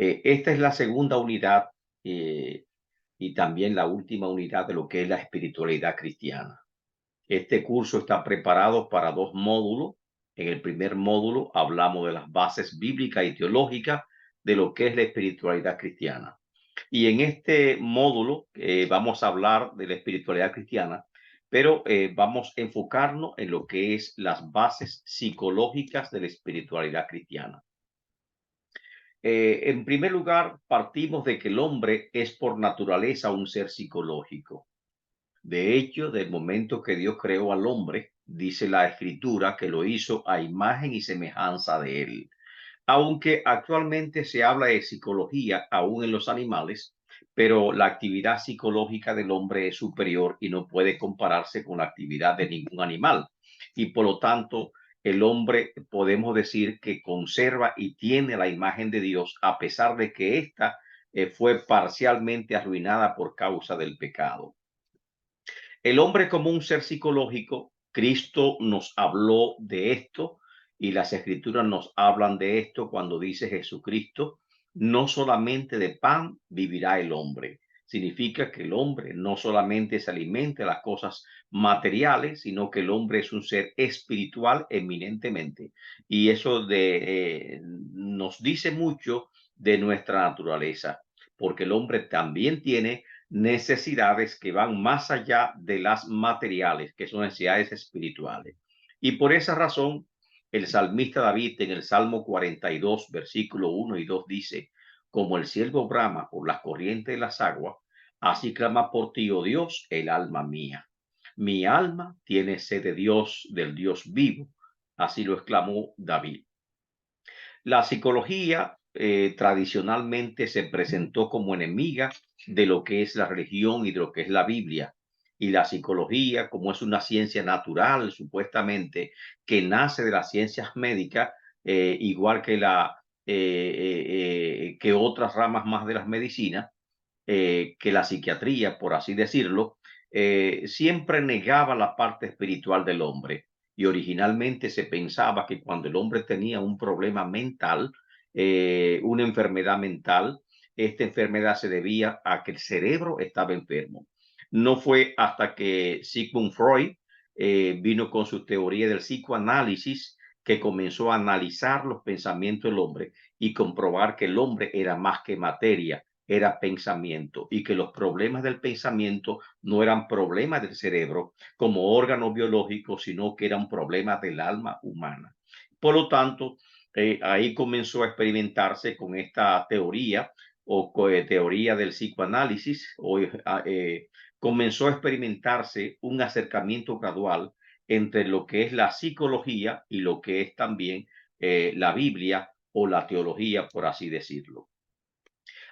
Esta es la segunda unidad eh, y también la última unidad de lo que es la espiritualidad cristiana. Este curso está preparado para dos módulos. En el primer módulo hablamos de las bases bíblicas y teológicas de lo que es la espiritualidad cristiana. Y en este módulo vamos a hablar de la espiritualidad cristiana, pero vamos a enfocarnos en lo que es las bases psicológicas de la espiritualidad cristiana. En primer lugar, partimos de que el hombre es por naturaleza un ser psicológico. De hecho, del momento que Dios creó al hombre, dice la escritura que lo hizo a imagen y semejanza de él. Aunque actualmente se habla de psicología aún en los animales, pero la actividad psicológica del hombre es superior y no puede compararse con la actividad de ningún animal. Y por lo tanto, el hombre podemos decir que conserva y tiene la imagen de Dios a pesar de que ésta fue parcialmente arruinada por causa del pecado. El hombre como un ser psicológico, Cristo nos habló de esto y las escrituras nos hablan de esto cuando dice Jesucristo, no solamente de pan vivirá el hombre. Significa que el hombre no solamente se alimenta de las cosas materiales, sino que el hombre es un ser espiritual eminentemente. Y eso nos dice mucho de nuestra naturaleza, porque el hombre también tiene necesidades que van más allá de las materiales, que son necesidades espirituales. Y por esa razón, el salmista David en el Salmo 42, versículo 1 y 2 dice, como el siervo brama por las corrientes de las aguas, así clama por ti, oh Dios, el alma mía. Mi alma tiene sed de Dios, del Dios vivo. Así lo exclamó David. La psicología tradicionalmente se presentó como enemiga de lo que es la religión y de lo que es la Biblia. Y la psicología, como es una ciencia natural, supuestamente, que nace de las ciencias médicas, igual que que otras ramas más de las medicinas, que la psiquiatría, por así decirlo, siempre negaba la parte espiritual del hombre. Y originalmente se pensaba que cuando el hombre tenía un problema mental, una enfermedad mental, esta enfermedad se debía a que el cerebro estaba enfermo. No fue hasta que Sigmund Freud vino con su teoría del psicoanálisis que comenzó a analizar los pensamientos del hombre y comprobar que el hombre era más que materia, era pensamiento y que los problemas del pensamiento no eran problemas del cerebro como órgano biológico, sino que eran problemas del alma humana. Por lo tanto, ahí comenzó a experimentarse con esta teoría teoría del psicoanálisis, comenzó a experimentarse un acercamiento gradual entre lo que es la psicología y lo que es también la Biblia o la teología, por así decirlo.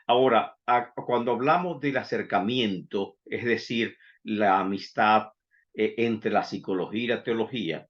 Ahora, cuando hablamos del acercamiento, es decir, la amistad entre la psicología y la teología,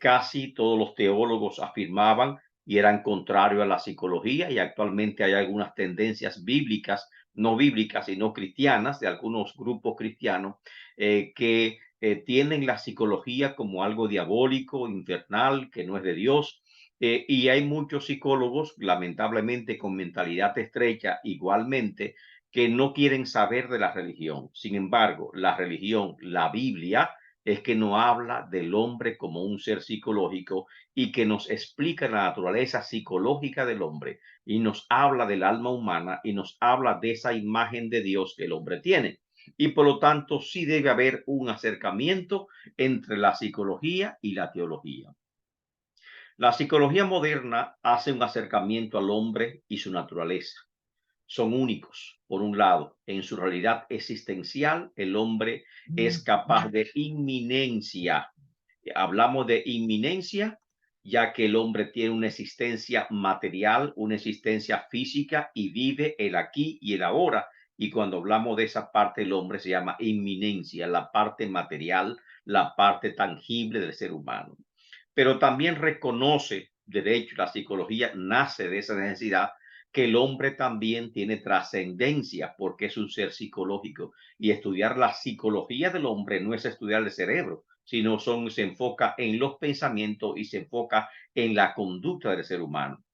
casi todos los teólogos afirmaban y eran contrarios a la psicología y actualmente hay algunas tendencias bíblicas, no bíblicas, sino cristianas, de algunos grupos cristianos que tienen la psicología como algo diabólico, infernal, que no es de Dios, y hay muchos psicólogos, lamentablemente, con mentalidad estrecha, igualmente, que no quieren saber de la religión. Sin embargo, la religión, la Biblia, es que no habla del hombre como un ser psicológico y que nos explica la naturaleza psicológica del hombre y nos habla del alma humana y nos habla de esa imagen de Dios que el hombre tiene. Y por lo tanto, sí debe haber un acercamiento entre la psicología y la teología. La psicología moderna hace un acercamiento al hombre y su naturaleza. Son únicos. Por un lado, en su realidad existencial, el hombre es capaz de inminencia. Hablamos de inminencia, ya que el hombre tiene una existencia material, una existencia física y vive el aquí y el ahora. Y cuando hablamos de esa parte del hombre se llama inminencia, la parte material, la parte tangible del ser humano, pero también reconoce, de hecho, la psicología nace de esa necesidad, que el hombre también tiene trascendencia porque es un ser psicológico y estudiar la psicología del hombre no es estudiar el cerebro, sino se enfoca en los pensamientos y se enfoca en la conducta del ser humano.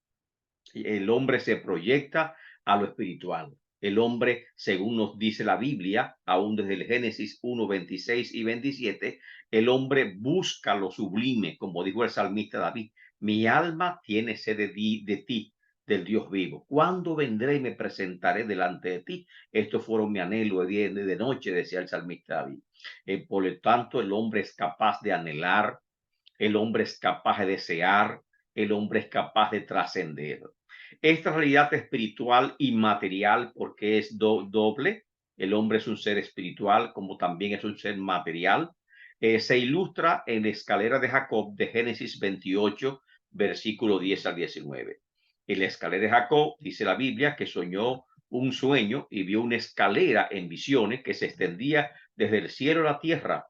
El hombre se proyecta a lo espiritual. El hombre, según nos dice la Biblia, aún desde el Génesis 1:26 y 27, el hombre busca lo sublime, como dijo el salmista David. Mi alma tiene sed de ti, del Dios vivo. ¿Cuándo vendré y me presentaré delante de ti? Estos fueron mi anhelo de día y de noche, decía el salmista David. Por lo tanto, el hombre es capaz de anhelar, el hombre es capaz de desear, el hombre es capaz de trascender. Esta realidad espiritual y material, porque es doble, el hombre es un ser espiritual como también es un ser material, se ilustra en la escalera de Jacob de Génesis 28, versículo 10 al 19. En la escalera de Jacob dice la Biblia que soñó un sueño y vio una escalera en visiones que se extendía desde el cielo a la tierra,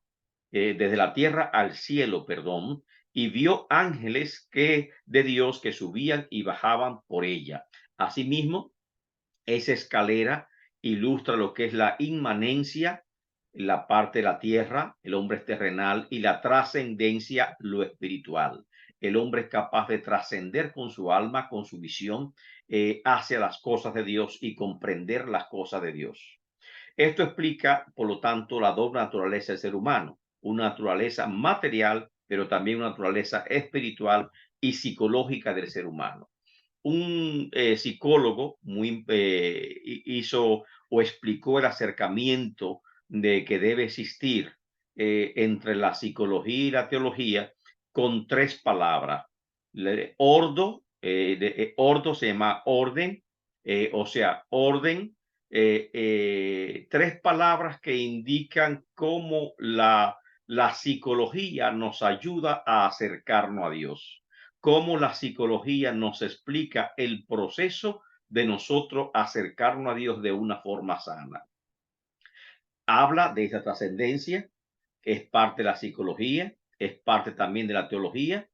desde la tierra al cielo, perdón, y vio ángeles de Dios que subían y bajaban por ella. Asimismo, esa escalera ilustra lo que es la inmanencia, la parte de la tierra, el hombre es terrenal, y la trascendencia, lo espiritual. El hombre es capaz de trascender con su alma, con su visión, hacia las cosas de Dios y comprender las cosas de Dios. Esto explica, por lo tanto, la doble naturaleza del ser humano, una naturaleza material, pero también una naturaleza espiritual y psicológica del ser humano. Un psicólogo hizo o explicó el acercamiento de que debe existir entre la psicología y la teología con tres palabras. Ordo se llama orden, o sea, orden, tres palabras que indican cómo la psicología nos ayuda a acercarnos a Dios, cómo la psicología nos explica el proceso de nosotros acercarnos a Dios de una forma sana. Habla de esa trascendencia, es parte de la psicología, es parte también de la teología,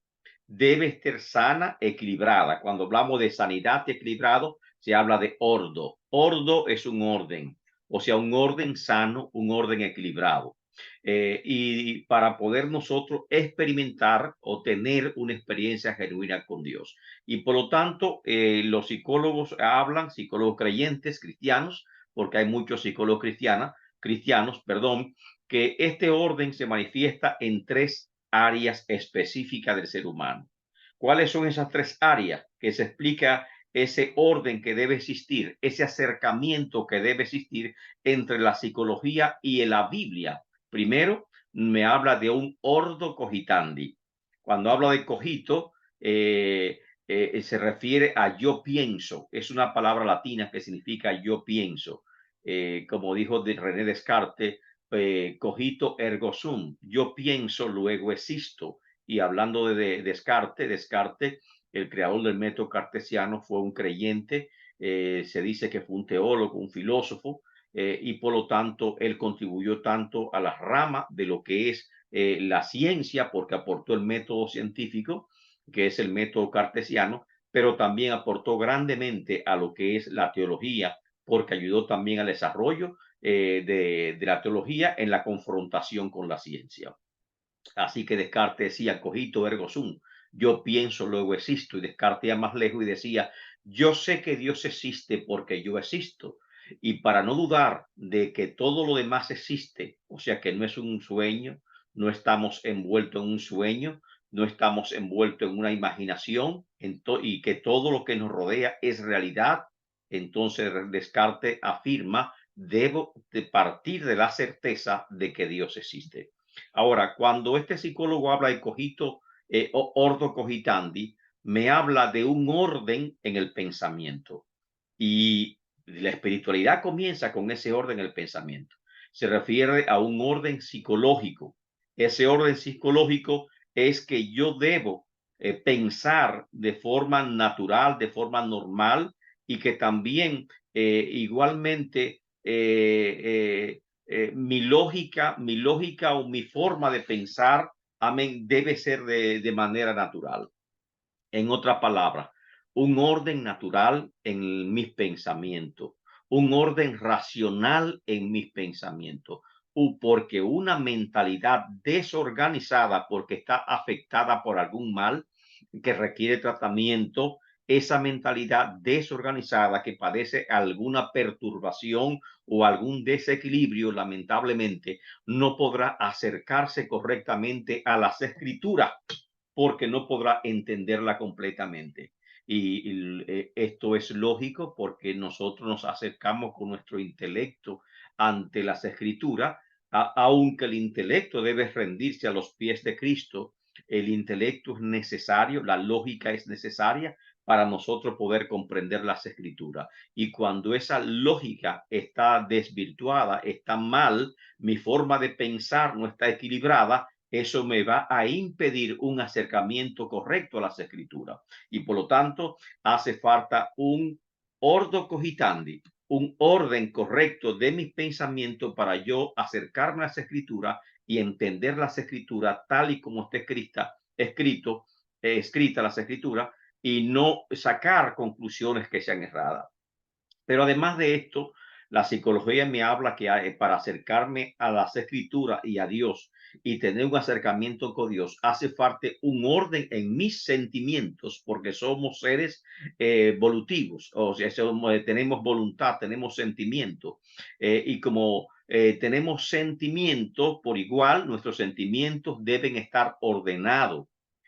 debe estar sana, equilibrada. Cuando hablamos de sanidad y equilibrado, se habla de ordo. Ordo es un orden, o sea, un orden sano, un orden equilibrado. Y para poder nosotros experimentar o tener una experiencia genuina con Dios. Y por lo tanto, los psicólogos hablan, psicólogos creyentes, cristianos, porque hay muchos psicólogos cristianos, perdón, que este orden se manifiesta en tres áreas específicas del ser humano. ¿Cuáles son esas tres áreas que se explica ese orden que debe existir, ese acercamiento que debe existir entre la psicología y la Biblia? Primero, me habla de un ordo cogitandi. Cuando habla de cogito, se refiere a yo pienso. Es una palabra latina que significa yo pienso. Como dijo René Descartes, cogito ergo sum, yo pienso, luego existo. Y hablando de Descartes, el creador del método cartesiano, fue un creyente, se dice que fue un teólogo, un filósofo, y por lo tanto él contribuyó tanto a la rama de lo que es la ciencia, porque aportó el método científico, que es el método cartesiano, pero también aportó grandemente a lo que es la teología, porque ayudó también al desarrollo de la teología en la confrontación con la ciencia. Así que Descartes decía, cogito ergo sum, yo pienso, luego existo, y Descartes iba más lejos y decía, yo sé que Dios existe porque yo existo. Y para no dudar de que todo lo demás existe, o sea que no es un sueño, no estamos envueltos en un sueño, no estamos envueltos en una imaginación, y que todo lo que nos rodea es realidad, entonces Descartes afirma, debo de partir de la certeza de que Dios existe. Ahora, cuando este psicólogo habla de cogito, ordo cogitandi, me habla de un orden en el pensamiento. Y la espiritualidad comienza con ese orden en el pensamiento. Se refiere a un orden psicológico. Ese orden psicológico es que yo debo pensar de forma natural, de forma normal, y que también igualmente mi lógica o mi forma de pensar, amén, debe ser de manera natural. En otras palabras, un orden natural en mis pensamientos, un orden racional en mis pensamientos, porque una mentalidad desorganizada, porque está afectada por algún mal que requiere tratamiento, esa mentalidad desorganizada que padece alguna perturbación o algún desequilibrio, lamentablemente, no podrá acercarse correctamente a las escrituras porque no podrá entenderla completamente. Esto es lógico porque nosotros nos acercamos con nuestro intelecto ante las escrituras, aunque el intelecto debe rendirse a los pies de Cristo. El intelecto es necesario, la lógica es necesaria para nosotros poder comprender las escrituras. Y cuando esa lógica está desvirtuada, está mal, mi forma de pensar no está equilibrada, eso me va a impedir un acercamiento correcto a las escrituras. Y por lo tanto, hace falta un ordo cogitandi, un orden correcto de mis pensamientos para yo acercarme a las escrituras y entender las escrituras tal y como está escrita las escrituras, y no sacar conclusiones que sean erradas. Pero además de esto, la psicología me habla que para acercarme a las escrituras y a Dios y tener un acercamiento con Dios, hace falta un orden en mis sentimientos, porque somos seres evolutivos, o sea, tenemos voluntad, tenemos sentimiento, y como tenemos sentimientos por igual, nuestros sentimientos deben estar ordenados.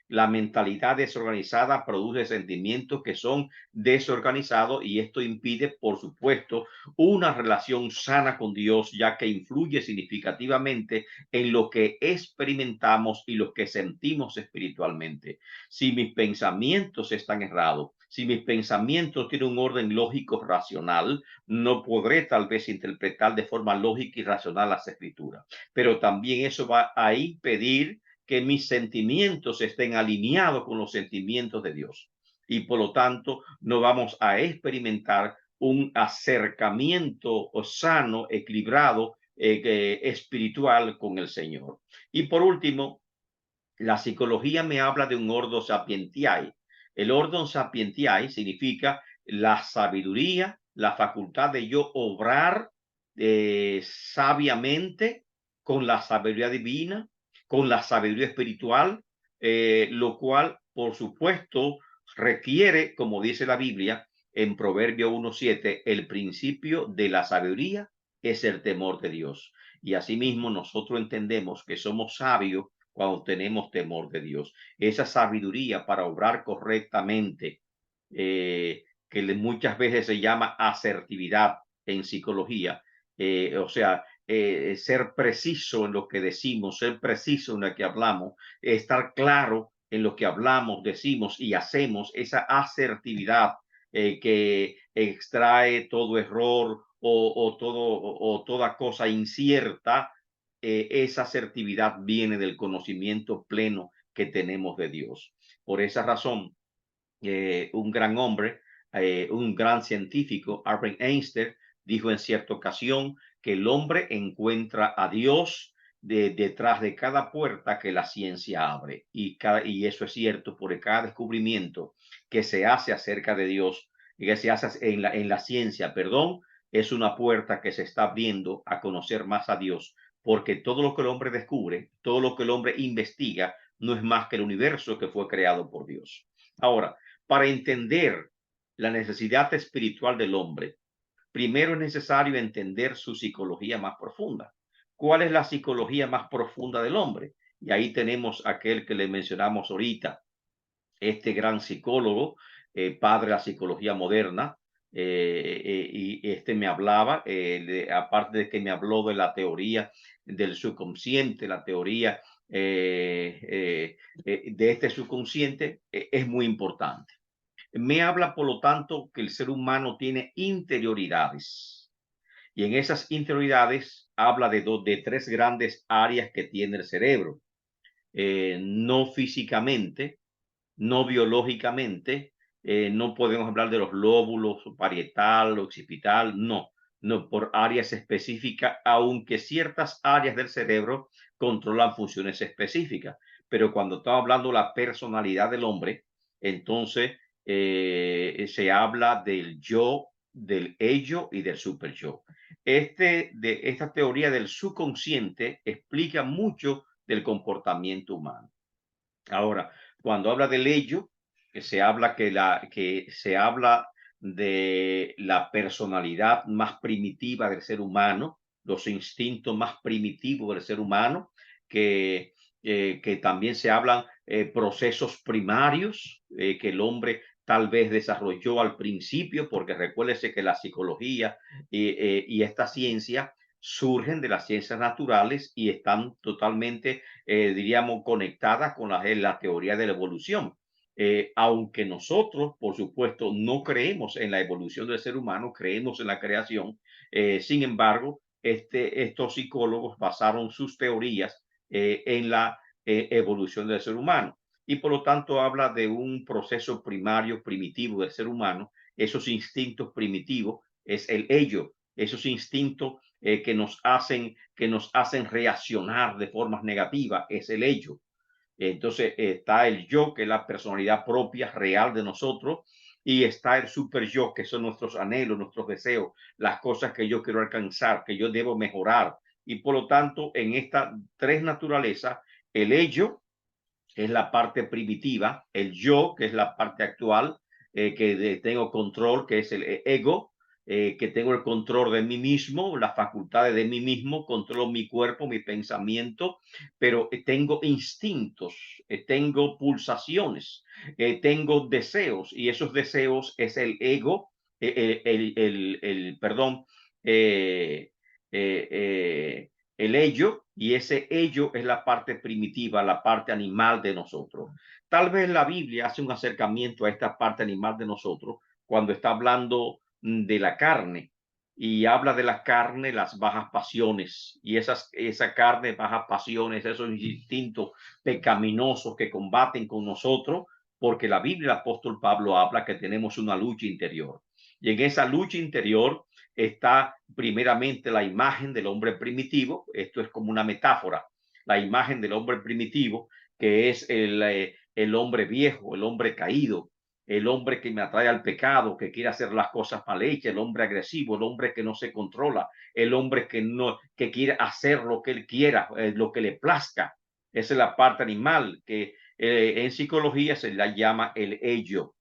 La mentalidad desorganizada produce sentimientos que son desorganizados, y esto impide, por supuesto, una relación sana con Dios, ya que influye significativamente en lo que experimentamos y lo que sentimos espiritualmente. Si mis pensamientos están errados, si mis pensamientos tienen un orden lógico racional, no podré tal vez interpretar de forma lógica y racional las escrituras, pero también eso va a impedir que mis sentimientos estén alineados con los sentimientos de Dios, y por lo tanto no vamos a experimentar un acercamiento sano, equilibrado, espiritual con el Señor. Y por último, la psicología me habla de un ordo sapientiae. El ordo sapientiae significa la sabiduría, la facultad de yo obrar sabiamente con la sabiduría divina, con la sabiduría espiritual, lo cual, por supuesto, requiere, como dice la Biblia en Proverbio 1:7, el principio de la sabiduría es el temor de Dios. Y asimismo nosotros entendemos que somos sabios cuando tenemos temor de Dios. Esa sabiduría para obrar correctamente, que muchas veces se llama asertividad en psicología, o sea, ser preciso en lo que decimos, ser preciso en lo que hablamos, estar claro en lo que hablamos, decimos y hacemos, esa asertividad que extrae todo error o toda cosa incierta. Esa asertividad viene del conocimiento pleno que tenemos de Dios. Por esa razón, un gran hombre, un gran científico, Albert Einstein, dijo en cierta ocasión que el hombre encuentra a Dios detrás de cada puerta que la ciencia abre. Y eso es cierto, porque cada descubrimiento que se hace acerca de Dios, que se hace en la ciencia, perdón, es una puerta que se está abriendo a conocer más a Dios, porque todo lo que el hombre descubre, todo lo que el hombre investiga, no es más que el universo que fue creado por Dios. Ahora, para entender la necesidad espiritual del hombre, primero es necesario entender su psicología más profunda. ¿Cuál es la psicología más profunda del hombre? Y ahí tenemos aquel que le mencionamos ahorita, este gran psicólogo, padre de la psicología moderna, y este me hablaba, aparte de que me habló de la teoría del subconsciente, la teoría de este subconsciente, es muy importante. Me habla, por lo tanto, que el ser humano tiene interioridades, y en esas interioridades habla de tres grandes áreas que tiene el cerebro. No físicamente, no biológicamente, no podemos hablar de los lóbulos parietal, occipital, no, no, por áreas específicas, aunque ciertas áreas del cerebro controlan funciones específicas. Pero cuando estamos hablando de la personalidad del hombre, entonces se habla del yo, del ello y del super yo. Esta teoría del subconsciente explica mucho del comportamiento humano. Ahora, cuando habla del ello, que se habla de la personalidad más primitiva del ser humano, los instintos más primitivos del ser humano, que también se hablan procesos primarios que el hombre tal vez desarrolló al principio, porque recuérdese que la psicología y esta ciencia surgen de las ciencias naturales y están totalmente, diríamos, conectadas con la teoría de la evolución. Aunque nosotros, por supuesto, no creemos en la evolución del ser humano, creemos en la creación, sin embargo, estos psicólogos basaron sus teorías en la evolución del ser humano y por lo tanto habla de un proceso primario, primitivo del ser humano, esos instintos primitivos, es el ello, esos instintos que nos hacen reaccionar de formas negativas, es el ello. Entonces está el yo, que es la personalidad propia, real de nosotros, y está el super yo, que son nuestros anhelos, nuestros deseos, las cosas que yo quiero alcanzar, que yo debo mejorar. Y por lo tanto, en estas tres naturalezas, el ello es la parte primitiva, el yo, que es la parte actual, tengo control, que es el ego, que tengo el control de mí mismo, las facultades de mí mismo, controlo mi cuerpo, mi pensamiento, pero tengo instintos, tengo pulsaciones, tengo deseos, y esos deseos es el ego, perdón, eh, eh, eh, el ello, y ese ello es la parte primitiva, la parte animal de nosotros. Tal vez la Biblia hace un acercamiento a esta parte animal de nosotros cuando está hablando de la carne y habla de la carne, las bajas pasiones y esa carne, bajas pasiones, esos instintos pecaminosos que combaten con nosotros, porque la Biblia, el apóstol Pablo habla que tenemos una lucha interior. Y en esa lucha interior está primeramente la imagen del hombre primitivo. Esto es como una metáfora, la imagen del hombre primitivo, que es el hombre viejo, el hombre caído, el hombre que me atrae al pecado, que quiere hacer las cosas mal hechas, el hombre agresivo, el hombre que no se controla, el hombre que quiere hacer lo que él quiera, lo que le plazca. Esa es la parte animal que en psicología se la llama el ello.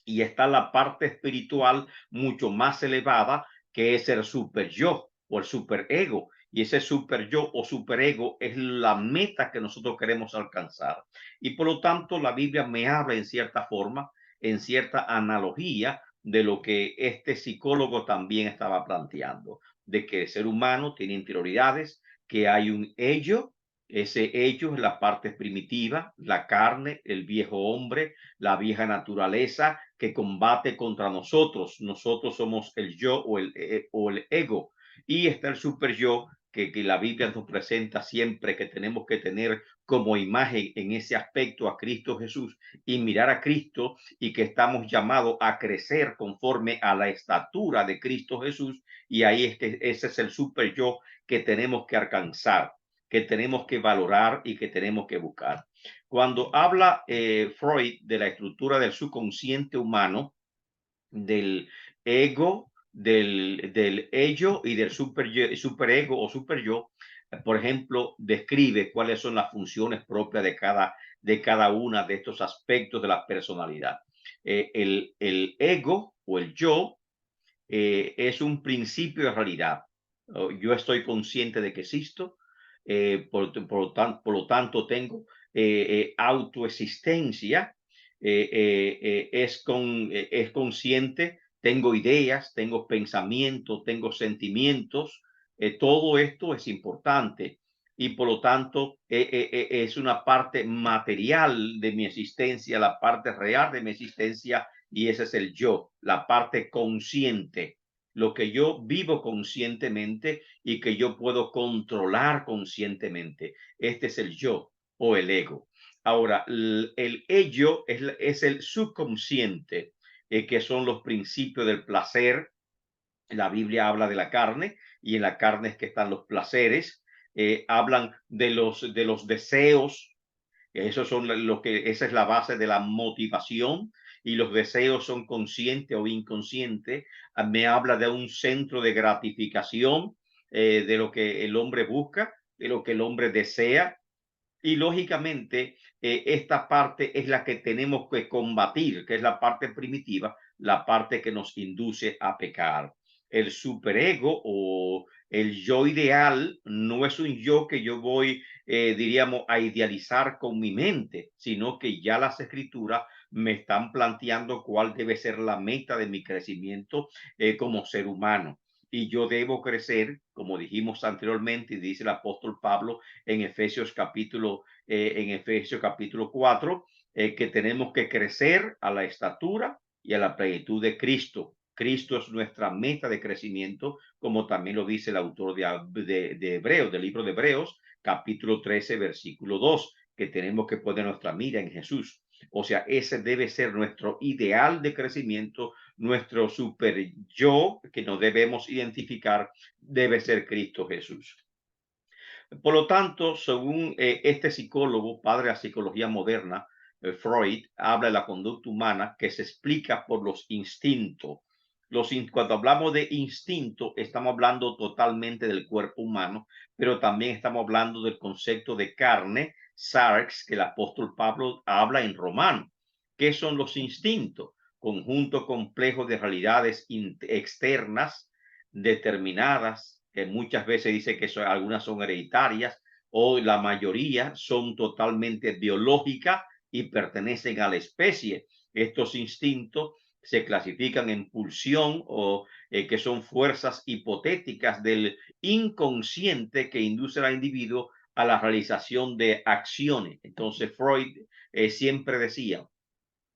Y está la parte espiritual mucho más elevada, que es el super yo o el super ego. Y ese super yo o super ego es la meta que nosotros queremos alcanzar. Y por lo tanto, la Biblia me habla en cierta forma, en cierta analogía de lo que este psicólogo también estaba planteando, de que el ser humano tiene interioridades, que hay un ello, ese ello es la parte primitiva, la carne, el viejo hombre, la vieja naturaleza que combate contra nosotros. Nosotros somos el yo o el ego. Y está el super yo que la Biblia nos presenta siempre, que tenemos que tener como imagen en ese aspecto a Cristo Jesús y mirar a Cristo, y que estamos llamados a crecer conforme a la estatura de Cristo Jesús. Y ahí es que ese es el super yo que tenemos que alcanzar, que tenemos que valorar y que tenemos que buscar. Cuando habla Freud de la estructura del subconsciente humano, del ego, del ello y del superego o super yo, por ejemplo, describe cuáles son las funciones propias de cada una de estos aspectos de la personalidad. El ego o el yo es un principio de realidad. Yo estoy consciente de que existo, por lo tanto tengo autoexistencia, es consciente, tengo ideas, tengo pensamientos, tengo sentimientos, todo esto es importante y por lo tanto es una parte material de mi existencia, la parte real de mi existencia, y ese es el yo, la parte consciente, lo que yo vivo conscientemente y que yo puedo controlar conscientemente. Este es el yo o el ego. Ahora, el ello es el subconsciente, que son los principios del placer. La Biblia habla de la carne y en la carne es que están los placeres. Hablan de los deseos. Esos son lo que, esa es la base de la motivación, y los deseos son conscientes o inconscientes. Me habla de un centro de gratificación, de lo que el hombre busca, de lo que el hombre desea, y lógicamente esta parte es la que tenemos que combatir, que es la parte primitiva, la parte que nos induce a pecar. El superego o el yo ideal no es un yo que yo voy, diríamos, a idealizar con mi mente, sino que ya las escrituras me están planteando cuál debe ser la meta de mi crecimiento como ser humano. Y yo debo crecer, como dijimos anteriormente, y dice el apóstol Pablo en Efesios capítulo 4, que tenemos que crecer a la estatura y a la plenitud de Cristo. Cristo es nuestra meta de crecimiento, como también lo dice el autor de Hebreos, del libro de Hebreos, capítulo 13, versículo 2, que tenemos que poner nuestra mira en Jesús. O sea, ese debe ser nuestro ideal de crecimiento, nuestro super yo que nos debemos identificar, debe ser Cristo Jesús. Por lo tanto, según este psicólogo, padre de la psicología moderna, Freud, habla de la conducta humana que se explica por los instintos. Cuando hablamos de instinto, estamos hablando totalmente del cuerpo humano, pero también estamos hablando del concepto de carne, sarx, que el apóstol Pablo habla en Romano. ¿Qué son los instintos? Conjunto complejo de realidades externas determinadas, que muchas veces dice que algunas son hereditarias o la mayoría son totalmente biológicas y pertenecen a la especie. Estos instintos se clasifican en pulsión o que son fuerzas hipotéticas del inconsciente que inducen al individuo a la realización de acciones. Entonces Freud siempre decía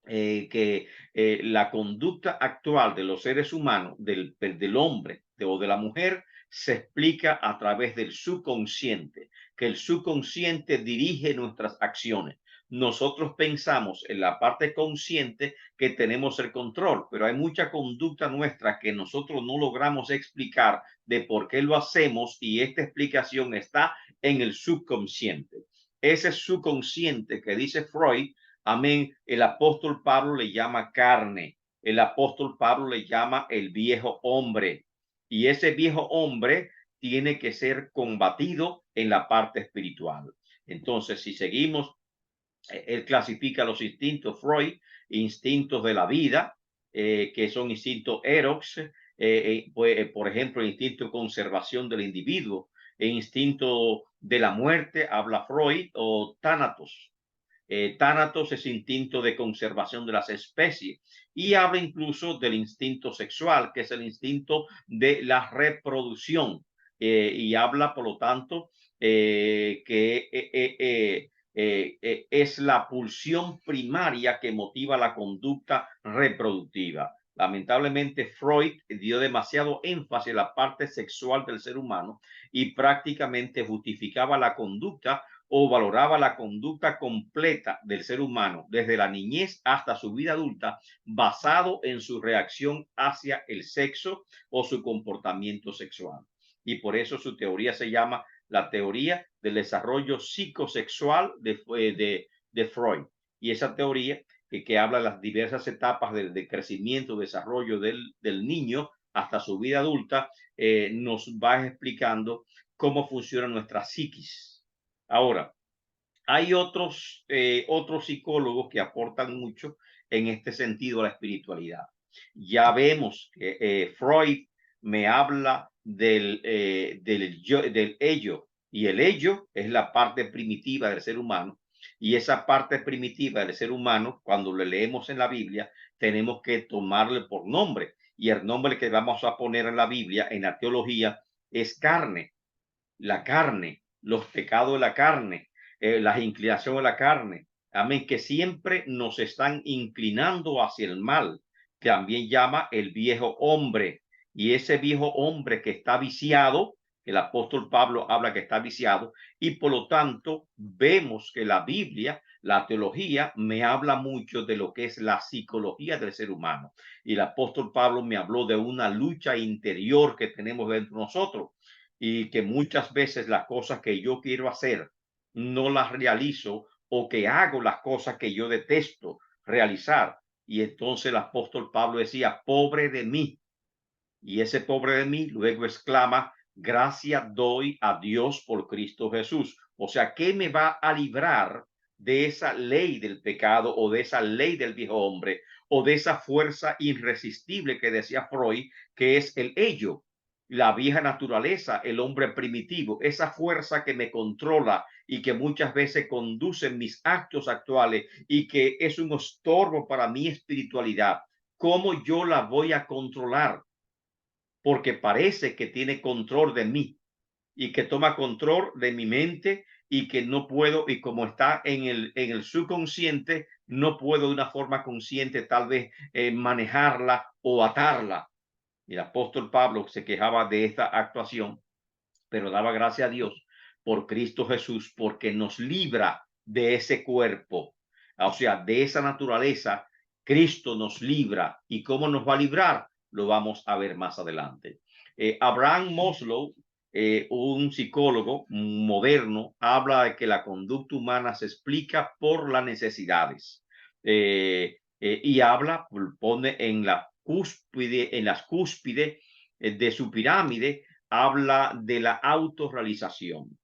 que la conducta actual de los seres humanos, del hombre o de la mujer, se explica a través del subconsciente, que el subconsciente dirige nuestras acciones. Nosotros pensamos en la parte consciente que tenemos el control, pero hay mucha conducta nuestra que nosotros no logramos explicar de por qué lo hacemos y esta explicación está en el subconsciente. Ese subconsciente que dice Freud, amén, el apóstol Pablo le llama carne, el apóstol Pablo le llama el viejo hombre, y ese viejo hombre tiene que ser combatido en la parte espiritual. Entonces, si seguimos, él clasifica los instintos Freud, instintos de la vida, que son instintos eros, por ejemplo, el instinto de conservación del individuo, el instinto de la muerte, habla Freud, o tánatos. Tánatos es instinto de conservación de las especies y habla incluso del instinto sexual, que es el instinto de la reproducción, y habla, por lo tanto, que es la pulsión primaria que motiva la conducta reproductiva. Lamentablemente, Freud dio demasiado énfasis en la parte sexual del ser humano y prácticamente justificaba la conducta o valoraba la conducta completa del ser humano desde la niñez hasta su vida adulta basado en su reacción hacia el sexo o su comportamiento sexual. Y por eso su teoría se llama la teoría del desarrollo psicosexual de Freud. Y esa teoría que habla de las diversas etapas de crecimiento, desarrollo del niño hasta su vida adulta, nos va explicando cómo funciona nuestra psiquis. Ahora, hay otros psicólogos que aportan mucho en este sentido a la espiritualidad. Ya vemos que Freud me habla del ello, y el ello es la parte primitiva del ser humano, y esa parte primitiva del ser humano, cuando lo leemos en la Biblia, tenemos que tomarle por nombre, y el nombre que vamos a poner en la Biblia, en la teología, es carne, la carne, los pecados de la carne, las inclinaciones de la carne. Amén, que siempre nos están inclinando hacia el mal, que también llama el viejo hombre. Y ese viejo hombre que está viciado, el apóstol Pablo habla que está viciado, y por lo tanto vemos que la Biblia, la teología, me habla mucho de lo que es la psicología del ser humano. Y el apóstol Pablo me habló de una lucha interior que tenemos dentro de nosotros y que muchas veces las cosas que yo quiero hacer no las realizo o que hago las cosas que yo detesto realizar. Y entonces el apóstol Pablo decía, pobre de mí. Y ese pobre de mí luego exclama, gracias doy a Dios por Cristo Jesús. O sea, ¿qué me va a librar de esa ley del pecado o de esa ley del viejo hombre o de esa fuerza irresistible que decía Freud, que es el ello, la vieja naturaleza, el hombre primitivo, esa fuerza que me controla y que muchas veces conduce mis actos actuales y que es un estorbo para mi espiritualidad. ¿Cómo yo la voy a controlar? Porque parece que tiene control de mí y que toma control de mi mente y que no puedo, y como está en el subconsciente, no puedo de una forma consciente tal vez manejarla o atarla. Y el apóstol Pablo se quejaba de esta actuación, pero daba gracias a Dios por Cristo Jesús, porque nos libra de ese cuerpo, o sea, de esa naturaleza. Cristo nos libra. ¿Y cómo nos va a librar? Lo vamos a ver más adelante. Abraham Maslow, un psicólogo moderno, habla de que la conducta humana se explica por las necesidades. Y habla, pone en la cúspide, en las cúspides de su pirámide, habla de la autorrealización.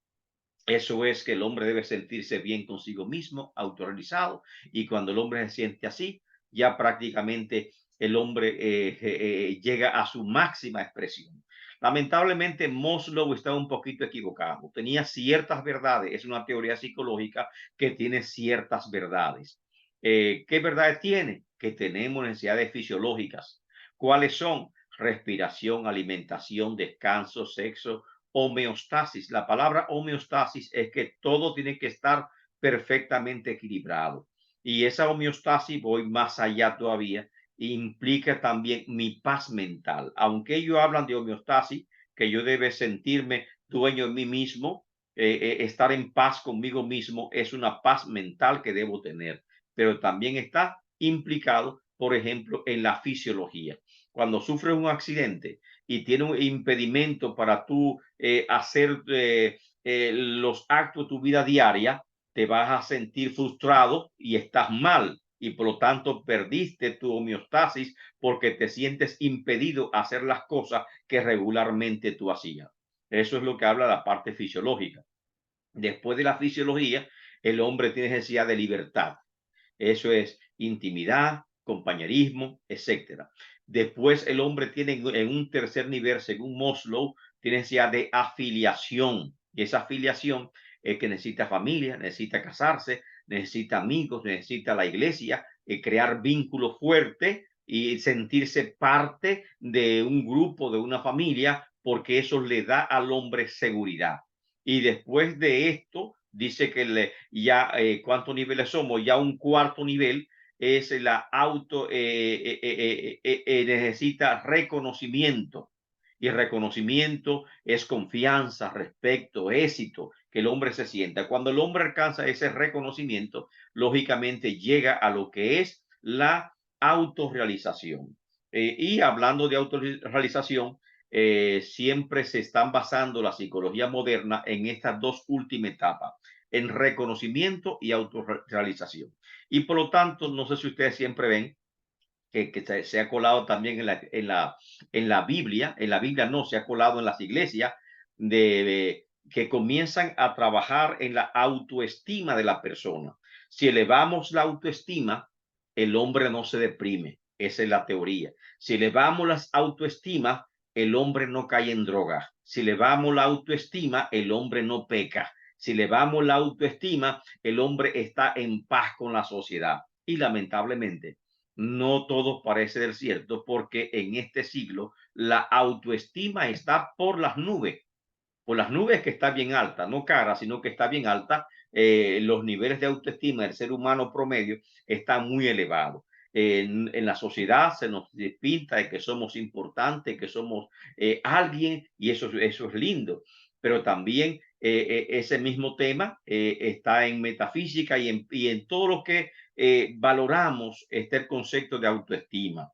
Eso es que el hombre debe sentirse bien consigo mismo, autorrealizado, y cuando el hombre se siente así, ya prácticamente el hombre llega a su máxima expresión. Lamentablemente, Maslow está un poquito equivocado. Tenía ciertas verdades, es una teoría psicológica que tiene ciertas verdades. ¿Qué verdades tiene? Que tenemos necesidades fisiológicas. ¿Cuáles son? Respiración, alimentación, descanso, sexo, homeostasis. La palabra homeostasis es que todo tiene que estar perfectamente equilibrado. Y esa homeostasis, voy más allá todavía, implica también mi paz mental. Aunque ellos hablan de homeostasis, que yo debe sentirme dueño de mí mismo, estar en paz conmigo mismo, es una paz mental que debo tener. Pero también está implicado, por ejemplo, en la fisiología. Cuando sufres un accidente y tiene un impedimento para tú hacer los actos de tu vida diaria, te vas a sentir frustrado y estás mal y por lo tanto perdiste tu homeostasis porque te sientes impedido a hacer las cosas que regularmente tú hacías. Eso es lo que habla la parte fisiológica. Después de la fisiología, el hombre tiene necesidad de libertad. Eso es intimidad, compañerismo, etcétera. Después el hombre tiene en un tercer nivel, según Maslow, tiene necesidad de afiliación. Y esa afiliación es que necesita familia, necesita casarse, necesita amigos, necesita la iglesia, crear vínculos fuertes y sentirse parte de un grupo, de una familia, porque eso le da al hombre seguridad. Y después de esto, dice que ya cuántos niveles somos, ya un cuarto nivel es la auto, necesita reconocimiento. Y reconocimiento es confianza, respeto, éxito, que el hombre se sienta. Cuando el hombre alcanza ese reconocimiento, lógicamente llega a lo que es la autorrealización. Y hablando de autorrealización, siempre se están basando la psicología moderna en estas dos últimas etapas, en reconocimiento y autorrealización. Y por lo tanto, no sé si ustedes siempre ven que se ha colado también en la Biblia, en la Biblia no, se ha colado en las iglesias, que comienzan a trabajar en la autoestima de la persona. Si elevamos la autoestima, el hombre no se deprime. Esa es la teoría. Si elevamos la autoestima, el hombre no cae en drogas. Si elevamos la autoestima, el hombre no peca. Si elevamos la autoestima, el hombre está en paz con la sociedad. Y lamentablemente, no todo parece del cierto, porque en este siglo la autoestima está por las nubes que está bien alta, no cara, sino que está bien alta. Los niveles de autoestima del ser humano promedio están muy elevados. En la sociedad se nos pinta de que somos importantes, que somos alguien, y eso es lindo, pero también ese mismo tema está en metafísica y en todo lo que valoramos este concepto de autoestima.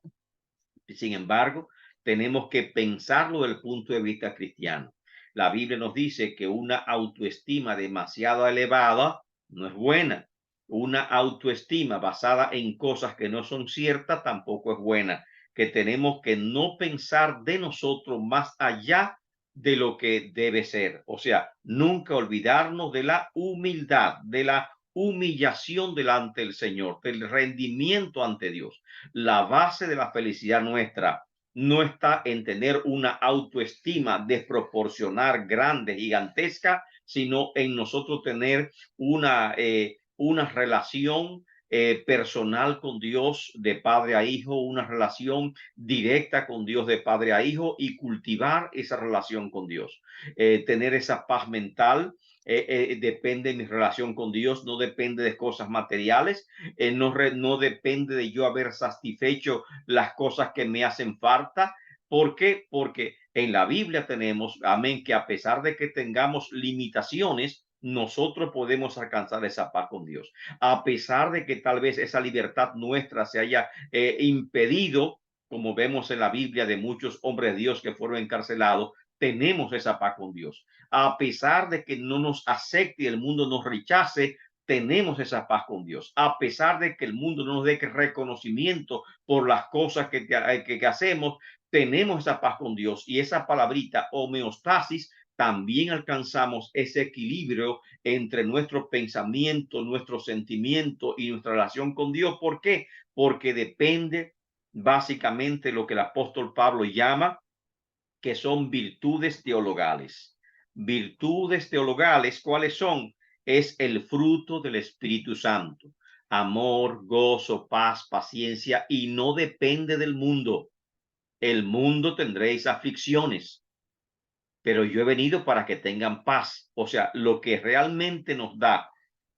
Sin embargo, tenemos que pensarlo desde el punto de vista cristiano. La Biblia nos dice que una autoestima demasiado elevada no es buena. Una autoestima basada en cosas que no son ciertas tampoco es buena. Que tenemos que no pensar de nosotros más allá de lo que debe ser. O sea, nunca olvidarnos de la humildad, de la humillación delante del Señor, del rendimiento ante Dios. La base de la felicidad nuestra no está en tener una autoestima desproporcional, grande, gigantesca, sino en nosotros tener una relación personal con Dios de padre a hijo, una relación directa con Dios de padre a hijo y cultivar esa relación con Dios. Tener esa paz mental depende de mi relación con Dios, no depende de cosas materiales, no depende de yo haber satisfecho las cosas que me hacen falta. ¿Por qué? Porque en la Biblia tenemos, amén, que a pesar de que tengamos limitaciones, nosotros podemos alcanzar esa paz con Dios. A pesar de que tal vez esa libertad nuestra se haya impedido, como vemos en la Biblia de muchos hombres de Dios que fueron encarcelados, tenemos esa paz con Dios. A pesar de que no nos acepte y el mundo nos rechace, tenemos esa paz con Dios. A pesar de que el mundo no nos dé reconocimiento por las cosas que hacemos, tenemos esa paz con Dios. Y esa palabrita homeostasis, también alcanzamos ese equilibrio entre nuestro pensamiento, nuestro sentimiento y nuestra relación con Dios. ¿Por qué? Porque depende básicamente lo que el apóstol Pablo llama que son virtudes teologales. Virtudes teologales, ¿cuáles son? Es el fruto del Espíritu Santo. Amor, gozo, paz, paciencia, y no depende del mundo. El mundo tendréis aflicciones, pero yo he venido para que tengan paz. O sea, lo que realmente nos da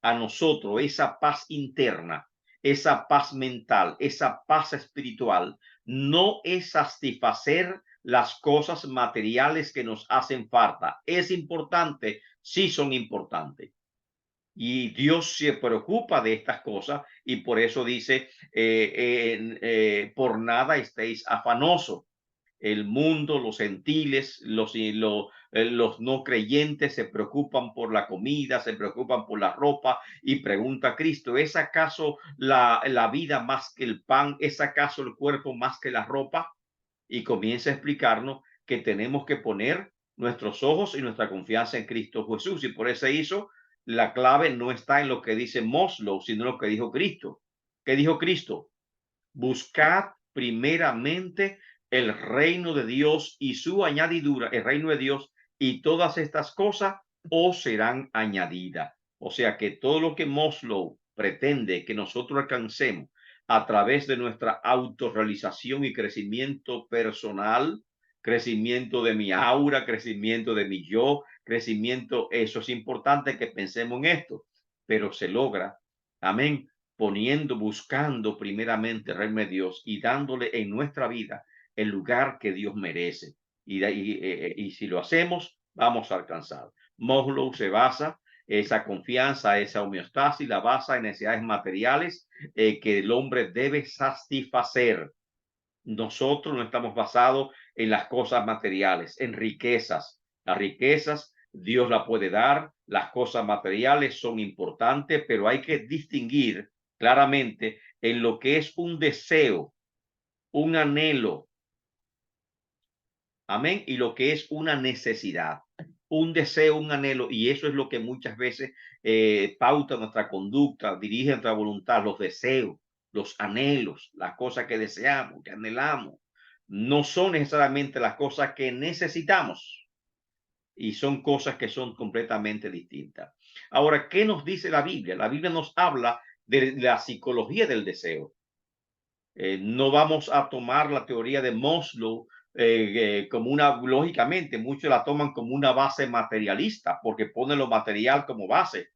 a nosotros esa paz interna, esa paz mental, esa paz espiritual, no es satisfacer las cosas materiales que nos hacen falta. Es importante, sí son importantes. Y Dios se preocupa de estas cosas y por eso dice, por nada estéis afanosos. El mundo, los gentiles, los no creyentes se preocupan por la comida, se preocupan por la ropa y pregunta a Cristo, ¿es acaso la vida más que el pan? ¿Es acaso el cuerpo más que la ropa? Y comienza a explicarnos que tenemos que poner nuestros ojos y nuestra confianza en Cristo Jesús. Y por eso hizo, la clave no está en lo que dice Maslow, sino en lo que dijo Cristo. ¿Qué dijo Cristo? Buscad primeramente el reino de Dios y su añadidura, el reino de Dios, y todas estas cosas os serán añadidas. O sea que todo lo que Maslow pretende que nosotros alcancemos a través de nuestra autorrealización y crecimiento personal, crecimiento de mi aura, crecimiento de mi yo, crecimiento, eso es importante que pensemos en esto, pero se logra, amén, poniendo, buscando primeramente el reino de Dios y dándole en nuestra vida el lugar que Dios merece. Y si lo hacemos, vamos a alcanzar. Maslow se basa, esa confianza, esa homeostasis, la basa en necesidades materiales que el hombre debe satisfacer. Nosotros no estamos basados en las cosas materiales, en riquezas. Las riquezas Dios la puede dar, las cosas materiales son importantes, pero hay que distinguir claramente en lo que es un deseo, un anhelo, amén, y lo que es una necesidad, un deseo, un anhelo, y eso es lo que muchas veces pauta nuestra conducta, dirige nuestra voluntad, los deseos, los anhelos, las cosas que deseamos, que anhelamos, no son necesariamente las cosas que necesitamos y son cosas que son completamente distintas. Ahora, ¿qué nos dice la Biblia? La Biblia nos habla de la psicología del deseo. No vamos a tomar la teoría de Maslow como una, lógicamente, muchos la toman como una base materialista porque pone lo material como base.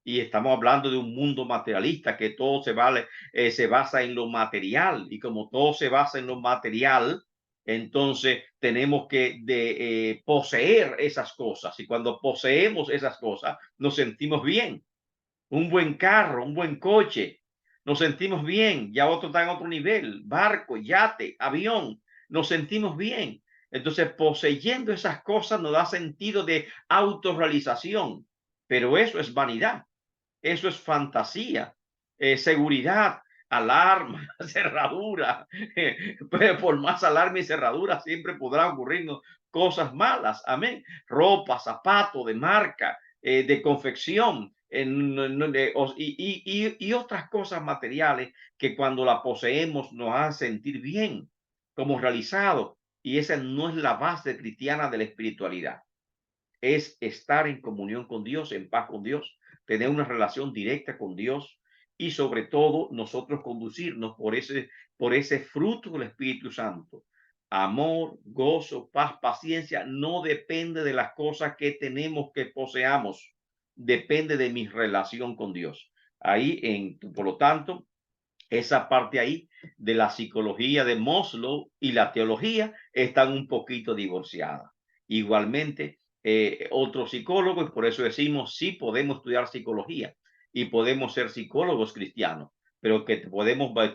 Y estamos hablando de un mundo materialista que todo se basa en lo material. Y como todo se basa en lo material, entonces tenemos que poseer esas cosas. Y cuando poseemos esas cosas, nos sentimos bien. Un buen carro, un buen coche, nos sentimos bien. Ya otro está en otro nivel, barco, yate, avión, nos sentimos bien. Entonces, poseyendo esas cosas nos da sentido de autorrealización, pero eso es vanidad, eso es fantasía, seguridad, alarma, cerradura. Pero por más alarma y cerradura siempre podrán ocurrirnos cosas malas. Amén. Ropa, zapato de marca, de confección. y otras cosas materiales que cuando la poseemos nos hacen sentir bien, como realizados. Y esa no es la base cristiana de la espiritualidad. Es estar en comunión con Dios, en paz con Dios, tener una relación directa con Dios y sobre todo nosotros conducirnos por ese fruto del Espíritu Santo. Amor, gozo, paz, paciencia, no depende de las cosas que tenemos, que poseamos, depende de mi relación con Dios. Por lo tanto, esa parte ahí de la psicología de Maslow y la teología están un poquito divorciadas. Igualmente, otros psicólogos, por eso decimos, sí podemos estudiar psicología y podemos ser psicólogos cristianos, pero que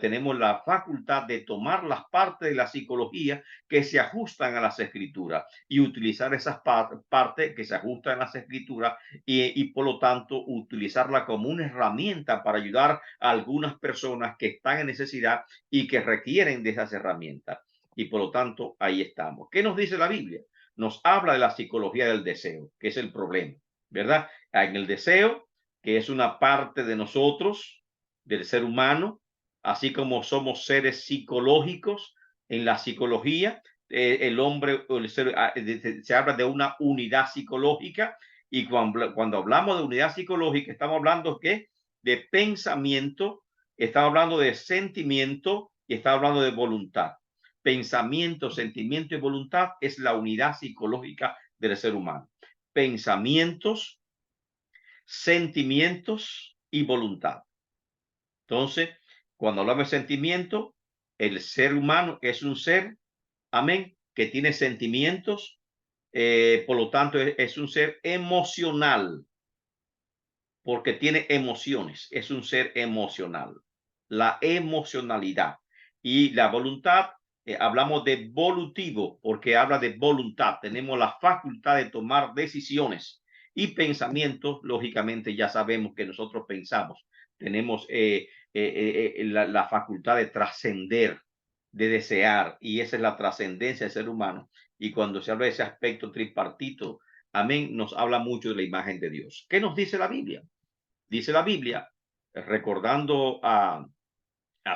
tenemos la facultad de tomar las partes de la psicología que se ajustan a las escrituras y utilizar esas partes que se ajustan a las escrituras y por lo tanto utilizarla como una herramienta para ayudar a algunas personas que están en necesidad y que requieren de esas herramientas. Y por lo tanto, ahí estamos. ¿Qué nos dice la Biblia? Nos habla de la psicología del deseo, que es el problema, ¿verdad? En el deseo, que es una parte de nosotros, del ser humano, así como somos seres psicológicos, en la psicología, el hombre, se habla de una unidad psicológica y cuando hablamos de unidad psicológica, estamos hablando ¿qué? De pensamiento, estamos hablando de sentimiento y estamos hablando de voluntad. Pensamiento, sentimiento y voluntad es la unidad psicológica del ser humano. Pensamientos, sentimientos y voluntad. Entonces, cuando hablamos de sentimiento, el ser humano es un ser, amén, que tiene sentimientos, por lo tanto es un ser emocional, porque tiene emociones, es un ser emocional. La emocionalidad y la voluntad, hablamos de volutivo, porque habla de voluntad. Tenemos la facultad de tomar decisiones y pensamientos. Lógicamente, ya sabemos que nosotros pensamos. Tenemos la facultad de trascender, de desear, y esa es la trascendencia del ser humano. Y cuando se habla de ese aspecto tripartito, amén, nos habla mucho de la imagen de Dios. ¿Qué nos dice la Biblia? Dice la Biblia, recordando a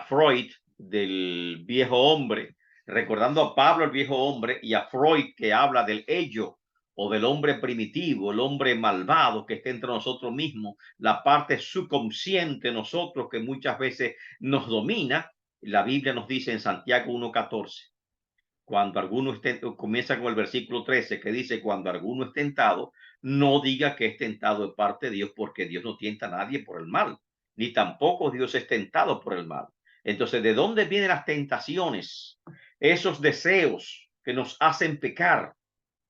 Freud del viejo hombre, recordando a Pablo el viejo hombre y a Freud que habla del ello o del hombre primitivo, el hombre malvado que está entre nosotros mismos, la parte subconsciente de nosotros que muchas veces nos domina. La Biblia nos dice en Santiago 1:14, cuando alguno esté, comienza con el versículo 13 que dice, cuando alguno es tentado, no diga que es tentado de parte de Dios, porque Dios no tienta a nadie por el mal, ni tampoco Dios es tentado por el mal. Entonces, ¿de dónde vienen las tentaciones? Esos deseos que nos hacen pecar,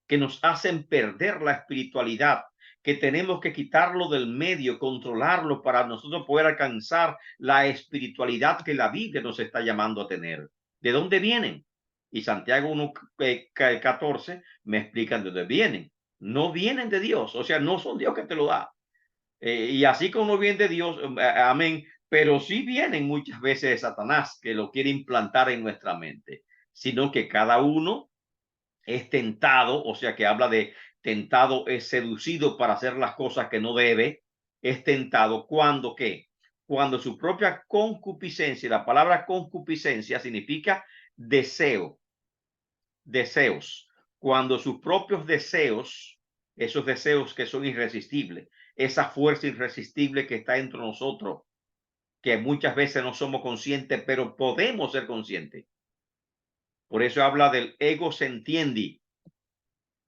que nos hacen perder la espiritualidad, que tenemos que quitarlo del medio, controlarlo para nosotros poder alcanzar la espiritualidad que la Biblia nos está llamando a tener. ¿De dónde vienen? Y Santiago 1:14 me explican de dónde vienen. No vienen de Dios, o sea, no son Dios que te lo da. Y así como no vienen de Dios, amén, pero sí vienen muchas veces de Satanás, que lo quiere implantar en nuestra mente, sino que cada uno es tentado, o sea que habla de tentado, es seducido para hacer las cosas que no debe, es tentado cuando qué, cuando su propia concupiscencia, la palabra concupiscencia significa deseo, deseos, cuando sus propios deseos, esos deseos que son irresistibles, esa fuerza irresistible que está entre nosotros, que muchas veces no somos conscientes, pero podemos ser conscientes. Por eso habla del ego sentiendi.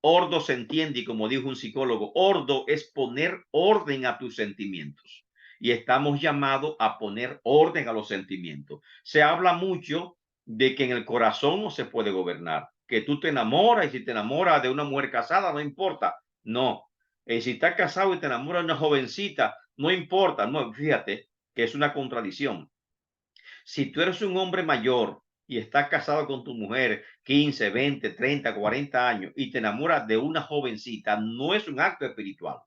Ordo se entiende, y como dijo un psicólogo, ordo es poner orden a tus sentimientos. Y estamos llamados a poner orden a los sentimientos. Se habla mucho de que en el corazón no se puede gobernar, que tú te enamoras y si te enamoras de una mujer casada, no importa. No. Si estás casado y te enamoras de una jovencita, no importa. No, fíjate que es una contradicción. Si tú eres un hombre mayor y estás casado con tu mujer 15, 20, 30, 40 años y te enamoras de una jovencita, no es un acto espiritual,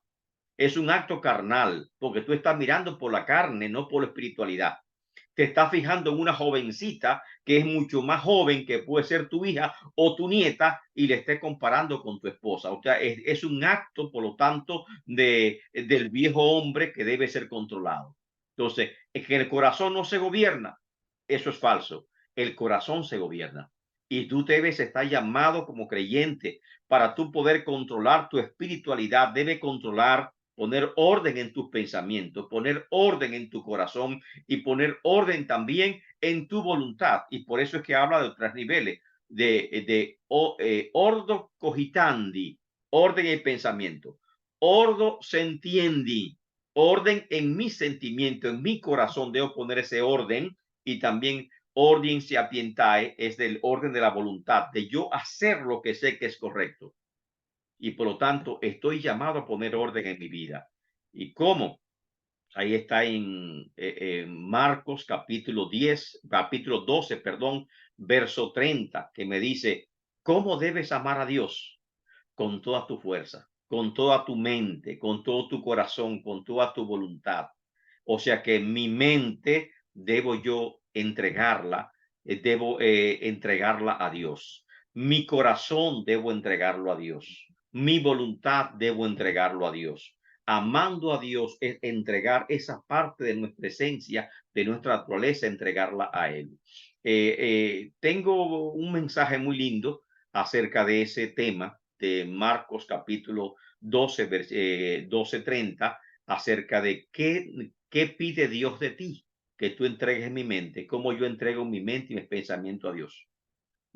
es un acto carnal, porque tú estás mirando por la carne, no por la espiritualidad. te estás fijando en una jovencita que es mucho más joven, que puede ser tu hija o tu nieta, y le estés comparando con tu esposa. O sea, es un acto, por lo tanto, del viejo hombre que debe ser controlado. Entonces, es que el corazón no se gobierna. Eso es falso. El corazón se gobierna. Y tú debes estar llamado como creyente para tú poder controlar tu espiritualidad. Debe controlar, poner orden en tus pensamientos, poner orden en tu corazón y poner orden también en tu voluntad. Y por eso es que habla de tres niveles ordo cogitandi, orden y pensamiento, ordo sentiendi, orden en mi sentimiento, en mi corazón, debo poner ese orden, y también orden sapientae es del orden de la voluntad, de yo hacer lo que sé que es correcto. Y por lo tanto, estoy llamado a poner orden en mi vida. ¿Y cómo? Ahí está en Marcos capítulo 12, perdón, verso 30, que me dice, ¿cómo debes amar a Dios? Con toda tu fuerza, con toda tu mente, con todo tu corazón, con toda tu voluntad. O sea que mi mente debo yo entregarla, debo entregarla a Dios. Mi corazón debo entregarlo a Dios. Mi voluntad debo entregarlo a Dios. Amando a Dios es entregar esa parte de nuestra esencia, de nuestra naturaleza, entregarla a Él. Tengo un mensaje muy lindo acerca de ese tema de Marcos capítulo 12, 12:30, acerca de qué pide Dios de ti, que tú entregues mi mente, cómo yo entrego mi mente y mis pensamientos a Dios.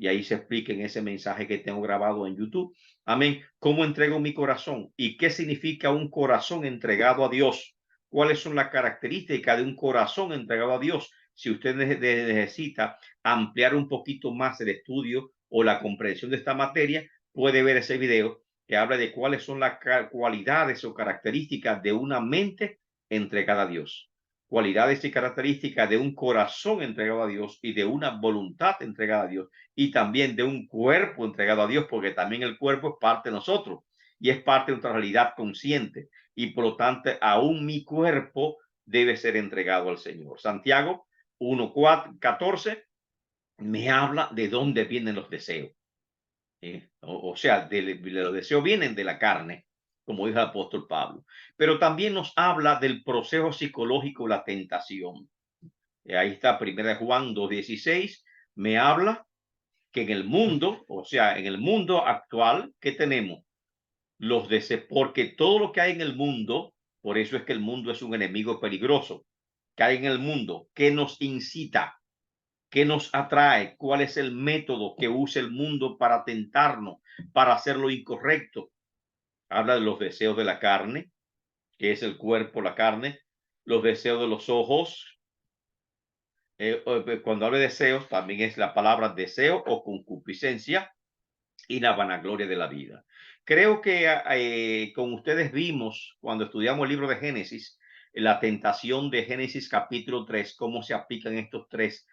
Y ahí se explica en ese mensaje que tengo grabado en YouTube. Amén. ¿Cómo entrego mi corazón? ¿Y qué significa un corazón entregado a Dios? ¿Cuáles son las características de un corazón entregado a Dios? Si usted necesita ampliar un poquito más el estudio o la comprensión de esta materia, puede ver ese video que habla de cuáles son las cualidades o características de una mente entregada a Dios, cualidades y características de un corazón entregado a Dios y de una voluntad entregada a Dios, y también de un cuerpo entregado a Dios, porque también el cuerpo es parte de nosotros y es parte de nuestra realidad consciente, y por lo tanto aún mi cuerpo debe ser entregado al Señor. Santiago 1:14 me habla de dónde vienen los deseos. O sea, de los deseos vienen de la carne, como dijo el apóstol Pablo, pero también nos habla del proceso psicológico, la tentación. Ahí está, primera de Juan 2:16, me habla que en el mundo, o sea, en el mundo actual, ¿qué tenemos? Los deseos, porque todo lo que hay en el mundo, por eso es que el mundo es un enemigo peligroso, que hay en el mundo, que nos incita, que nos atrae, cuál es el método que usa el mundo para tentarnos, para hacer lo incorrecto. Habla de los deseos de la carne, que es el cuerpo, la carne, los deseos de los ojos. Cuando habla de deseos, también es la palabra deseo o concupiscencia, y la vanagloria de la vida. Creo que con ustedes vimos cuando estudiamos el libro de Génesis, la tentación de Génesis capítulo 3, cómo se aplican estos tres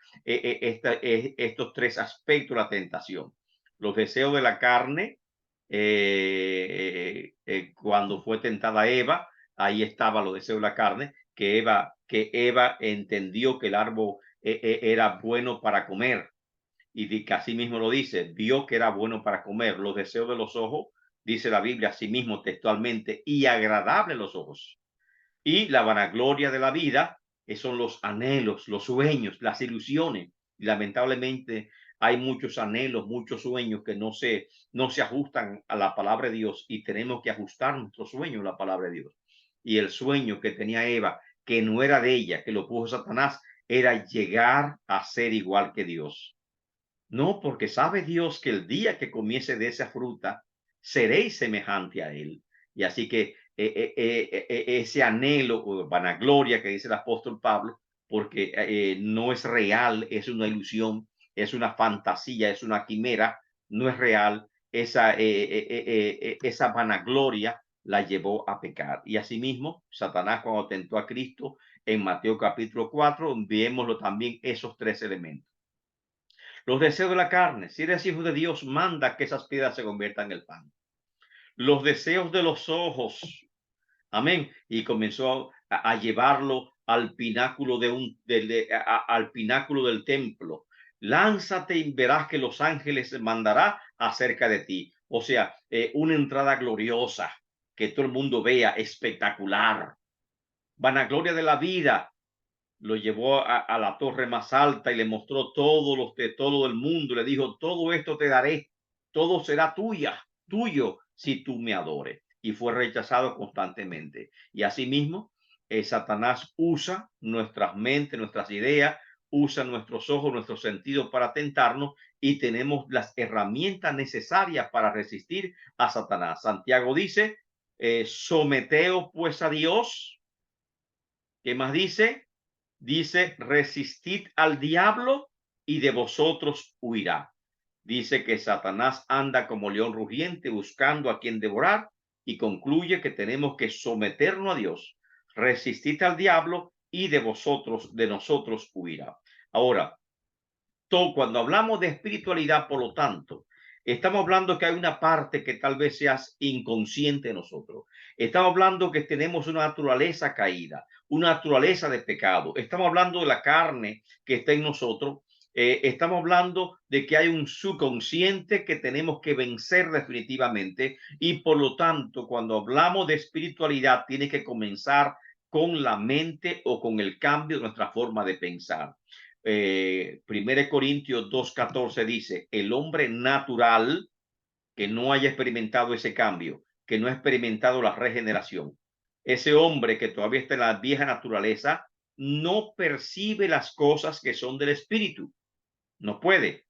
aspectos de la tentación. Los deseos de la carne, cuando fue tentada Eva, ahí estaba los deseos de la carne, que Eva entendió que el árbol era bueno para comer, y que así mismo lo dice, vio que era bueno para comer. Los deseos de los ojos, dice la Biblia así mismo textualmente, y agradable a los ojos. Y la vanagloria de la vida, son los anhelos, los sueños, las ilusiones. Y lamentablemente hay muchos anhelos, muchos sueños que no se ajustan a la palabra de Dios, y tenemos que ajustar nuestros sueños a la palabra de Dios. Y el sueño que tenía Eva, que no era de ella, que lo puso Satanás, era llegar a ser igual que Dios. No, porque sabe Dios que el día que comiese de esa fruta, seréis semejante a Él. Y así que ese anhelo o vanagloria que dice el apóstol Pablo, porque no es real, es una ilusión, es una fantasía, es una quimera, no es real, esa vanagloria la llevó a pecar. Y asimismo, Satanás, cuando tentó a Cristo en Mateo capítulo 4, vémoslo también esos tres elementos. Los deseos de la carne. Si eres hijo de Dios, manda que esas piedras se conviertan en el pan. Los deseos de los ojos. Amén. Y comenzó a llevarlo al pináculo al pináculo del templo. Lánzate y verás que los ángeles mandará acerca de ti. O sea, una entrada gloriosa, que todo el mundo vea, espectacular. Vanagloria de la vida. Lo llevó a la torre más alta y le mostró todo el mundo. Le dijo, todo esto te daré, todo será tuyo si tú me adores. Y fue rechazado constantemente. Y asimismo, Satanás usa nuestras mentes, nuestras ideas, usa nuestros ojos, nuestros sentidos para tentarnos, y tenemos las herramientas necesarias para resistir a Satanás. Santiago dice, someteos pues a Dios. ¿Qué más dice? Dice, resistid al diablo y de vosotros huirá. Dice que Satanás anda como león rugiente buscando a quien devorar, y concluye que tenemos que someternos a Dios. Resistid al diablo y de nosotros huirá. Ahora, cuando hablamos de espiritualidad, por lo tanto, estamos hablando que hay una parte que tal vez sea inconsciente de nosotros. Estamos hablando que tenemos una naturaleza caída, una naturaleza de pecado. Estamos hablando de la carne que está en nosotros. Estamos hablando de que hay un subconsciente que tenemos que vencer definitivamente, y por lo tanto, cuando hablamos de espiritualidad, tiene que comenzar con la mente o con el cambio de nuestra forma de pensar. 1 Corintios 2:14 dice, el hombre natural que no haya experimentado ese cambio, que no ha experimentado la regeneración, ese hombre que todavía está en la vieja naturaleza, no percibe las cosas que son del espíritu, no puede,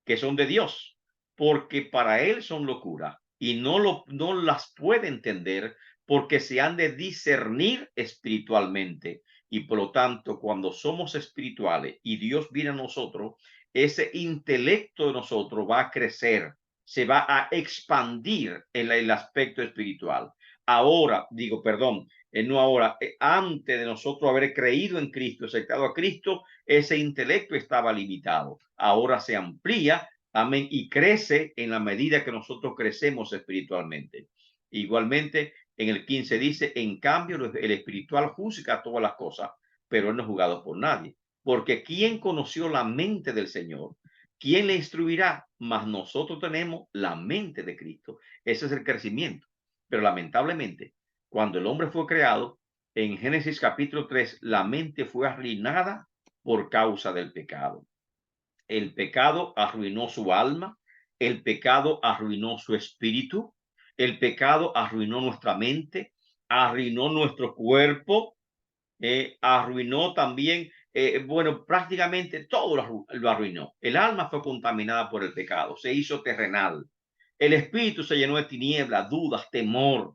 que son de Dios, porque para él son locura y no las puede entender, porque se han de discernir espiritualmente. Y por lo tanto, cuando somos espirituales y Dios viene a nosotros, ese intelecto de nosotros va a crecer, se va a expandir en el aspecto espiritual. Ahora, digo, perdón, no ahora, antes de nosotros haber creído en Cristo, aceptado a Cristo, ese intelecto estaba limitado. Ahora se amplía, amén, y crece en la medida que nosotros crecemos espiritualmente. Igualmente, en el 15 dice, en cambio, el espiritual juzga todas las cosas, pero él no es juzgado por nadie. Porque ¿quién conoció la mente del Señor? ¿Quién le instruirá? Mas nosotros tenemos la mente de Cristo. Ese es el crecimiento. Pero lamentablemente, cuando el hombre fue creado, en Génesis capítulo 3, la mente fue arruinada por causa del pecado. El pecado arruinó su alma, el pecado arruinó su espíritu, el pecado arruinó nuestra mente, arruinó nuestro cuerpo, arruinó también, bueno, prácticamente todo lo arruinó. El alma fue contaminada por el pecado, se hizo terrenal. El espíritu se llenó de tinieblas, dudas, temor.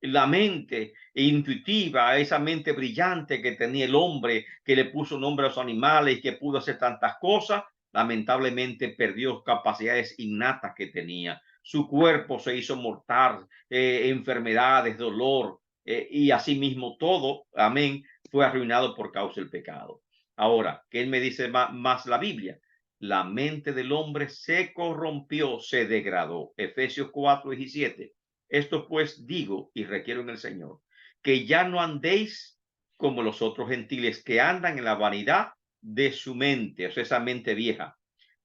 La mente intuitiva, esa mente brillante que tenía el hombre, que le puso nombre a los animales y que pudo hacer tantas cosas, lamentablemente perdió capacidades innatas que tenía. Su cuerpo se hizo mortal, enfermedades, dolor, y asimismo todo, amén, fue arruinado por causa del pecado. Ahora, ¿qué me dice más la Biblia? La mente del hombre se corrompió, se degradó. Efesios 4:17. Esto pues digo y requiero en el Señor, que ya no andéis como los otros gentiles que andan en la vanidad de su mente, o sea, esa mente vieja,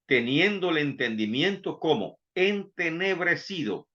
teniendo el entendimiento como entenebrecido.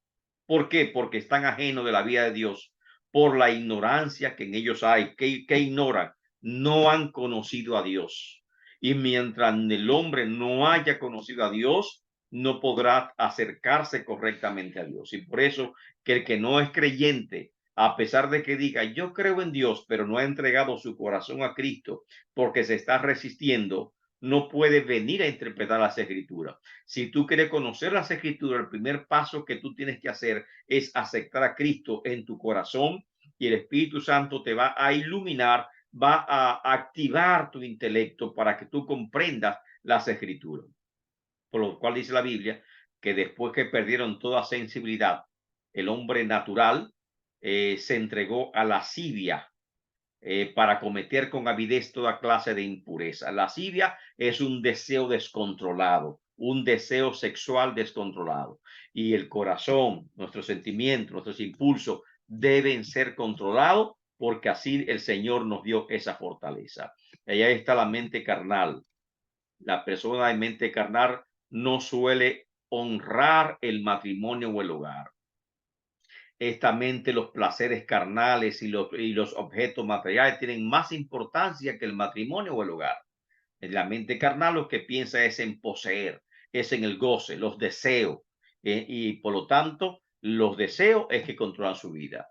¿Por qué? Porque están ajenos de la vida de Dios por la ignorancia que en ellos hay. ¿Qué ignoran? No han conocido a Dios. Y mientras el hombre no haya conocido a Dios, no podrá acercarse correctamente a Dios. Y por eso que el que no es creyente, a pesar de que diga yo creo en Dios, pero no ha entregado su corazón a Cristo porque se está resistiendo, no puede venir a interpretar las escrituras. Si tú quieres conocer las escrituras, el primer paso que tú tienes que hacer es aceptar a Cristo en tu corazón, y el Espíritu Santo te va a iluminar, va a activar tu intelecto para que tú comprendas las escrituras. Por lo cual dice la Biblia que después que perdieron toda sensibilidad, el hombre natural se entregó a lascivia, para cometer con avidez toda clase de impureza. La lascivia es un deseo descontrolado, un deseo sexual descontrolado. Y el corazón, nuestros sentimientos, nuestros impulsos deben ser controlados porque así el Señor nos dio esa fortaleza. Y ahí está la mente carnal. La persona de mente carnal no suele honrar el matrimonio o el hogar. Esta mente, los placeres carnales y los objetos materiales tienen más importancia que el matrimonio o el hogar. En la mente carnal lo que piensa es en poseer, es en el goce, los deseos, y por lo tanto los deseos es que controlan su vida.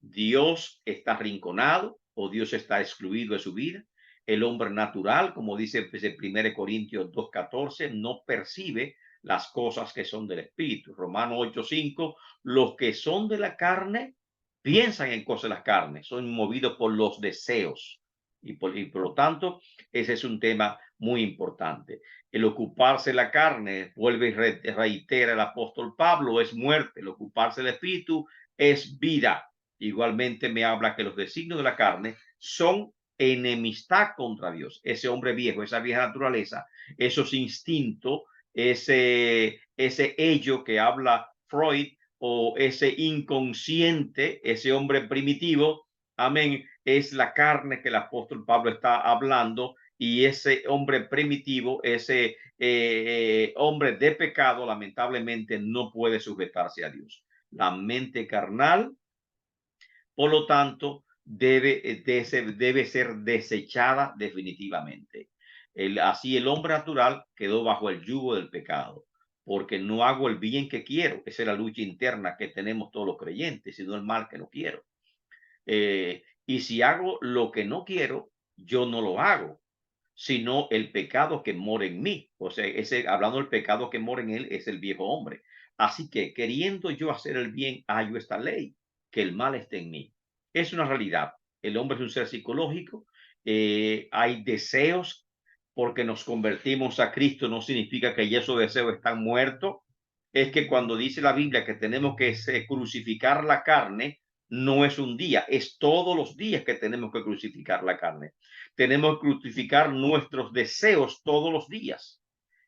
Dios está arrinconado o Dios está excluido de su vida. El hombre natural, como dice pues, el 1 Corintios 2:14, no percibe las cosas que son del espíritu. Romanos 8:5, los que son de la carne piensan en cosas de la carne, son movidos por los deseos y por lo tanto ese es un tema muy importante. El ocuparse la carne, vuelve y reitera el apóstol Pablo, es muerte. El ocuparse el espíritu es vida. Igualmente me habla que los designios de la carne son enemistad contra Dios. Ese hombre viejo, esa vieja naturaleza, esos instintos, ese ello que habla Freud, o ese inconsciente, ese hombre primitivo, amén, es la carne que el apóstol Pablo está hablando, y ese hombre primitivo, ese hombre de pecado, lamentablemente no puede sujetarse a Dios. La mente carnal, por lo tanto, debe ser desechada definitivamente. Así el hombre natural quedó bajo el yugo del pecado, porque no hago el bien que quiero. Esa es la lucha interna que tenemos todos los creyentes, sino el mal que no quiero. Y si hago lo que no quiero, yo no lo hago, sino el pecado que mora en mí. O sea, hablando del pecado que mora en él, es el viejo hombre. Así que queriendo yo hacer el bien, hallo esta ley, que el mal esté en mí. Es una realidad. El hombre es un ser psicológico. Hay deseos, porque nos convertimos a Cristo no significa que esos deseos están muertos. Es que cuando dice la Biblia que tenemos que crucificar la carne, no es un día, es todos los días que tenemos que crucificar la carne. Tenemos que crucificar nuestros deseos todos los días,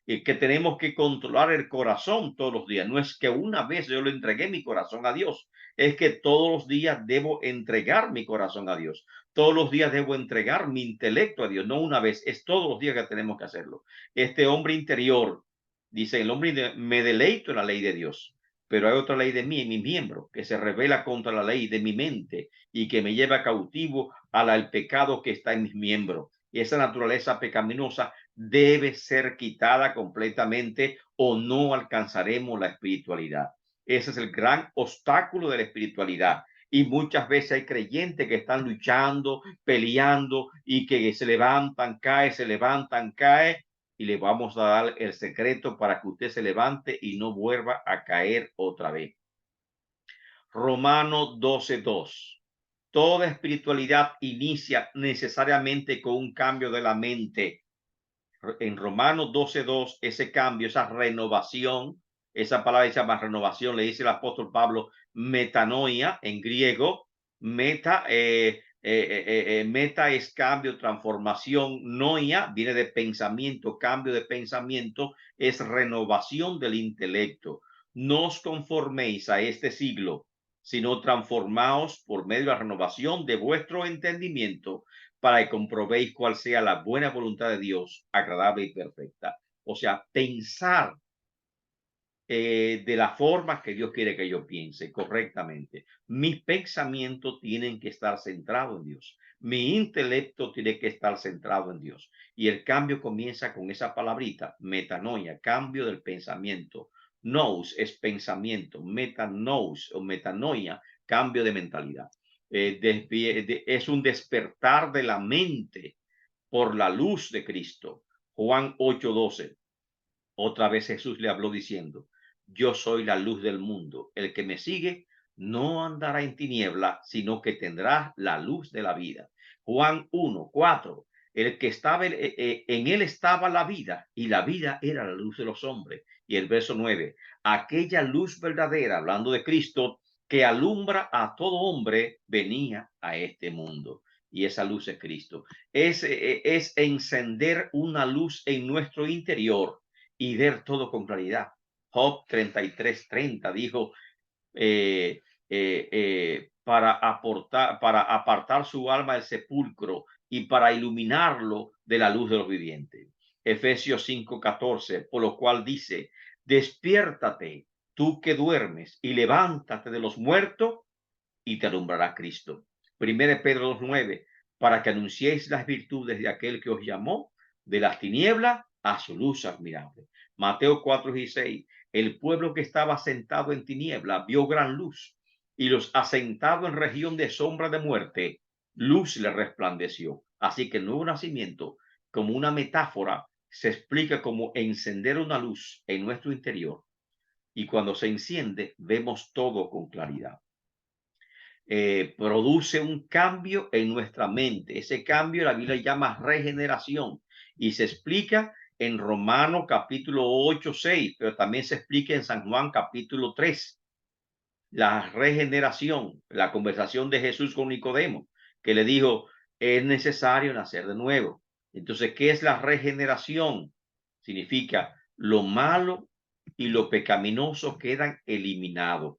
y que tenemos que controlar el corazón todos los días. No es que una vez yo le entregué mi corazón a Dios, es que todos los días debo entregar mi corazón a Dios. Todos los días debo entregar mi intelecto a Dios, no una vez, es todos los días que tenemos que hacerlo. Este hombre interior, dice el hombre, me deleito en la ley de Dios, pero hay otra ley de mí, en mi miembro, que se revela contra la ley de mi mente y que me lleva cautivo al pecado que está en mis miembros. Y esa naturaleza pecaminosa debe ser quitada completamente o no alcanzaremos la espiritualidad. Ese es el gran obstáculo de la espiritualidad. Y muchas veces hay creyentes que están luchando, peleando y que se levantan, cae, y le vamos a dar el secreto para que usted se levante y no vuelva a caer otra vez. Romanos 12:2. Toda espiritualidad inicia necesariamente con un cambio de la mente. En Romanos 12:2, ese cambio, esa renovación, esa palabra se llama renovación, le dice el apóstol Pablo, metanoia en griego. Meta es cambio, transformación. Noia viene de pensamiento, cambio de pensamiento es renovación del intelecto. No os conforméis a este siglo, sino transformaos por medio de la renovación de vuestro entendimiento, para que comprobéis cuál sea la buena voluntad de Dios, agradable y perfecta. O sea, pensar de la forma que Dios quiere que yo piense correctamente. Mis pensamientos tienen que estar centrados en Dios. Mi intelecto tiene que estar centrado en Dios. Y el cambio comienza con esa palabrita, metanoia, cambio del pensamiento. Nous es pensamiento, metanous o metanoia, cambio de mentalidad. Es un despertar de la mente por la luz de Cristo. Juan 8:12. Otra vez Jesús le habló diciendo, yo soy la luz del mundo. El que me sigue no andará en tiniebla, sino que tendrá la luz de la vida. Juan 1:4. El que estaba en él estaba la vida, y la vida era la luz de los hombres. Y el verso 9, aquella luz verdadera, hablando de Cristo, que alumbra a todo hombre, venía a este mundo. Y esa luz es Cristo. Es encender una luz en nuestro interior y ver todo con claridad. Job 33:30 dijo, eh, para apartar su alma del sepulcro y para iluminarlo de la luz de los vivientes. Efesios 5:14, por lo cual dice: despiértate, tú que duermes, y levántate de los muertos, y te alumbrará Cristo. 1 Pedro 2:9, para que anunciéis las virtudes de aquel que os llamó de las tinieblas a su luz admirable. Mateo 4:16, el pueblo que estaba sentado en tinieblas vio gran luz, y los asentados en región de sombra de muerte, luz le resplandeció. Así que el nuevo nacimiento, como una metáfora, se explica como encender una luz en nuestro interior, y cuando se enciende vemos todo con claridad. Produce un cambio en nuestra mente. Ese cambio la Biblia llama regeneración y se explica en Romanos capítulo 8:6, pero también se explica en San Juan capítulo 3. La regeneración, la conversación de Jesús con Nicodemo, que le dijo: es necesario nacer de nuevo. Entonces, ¿qué es la regeneración? Significa lo malo y lo pecaminoso quedan eliminados,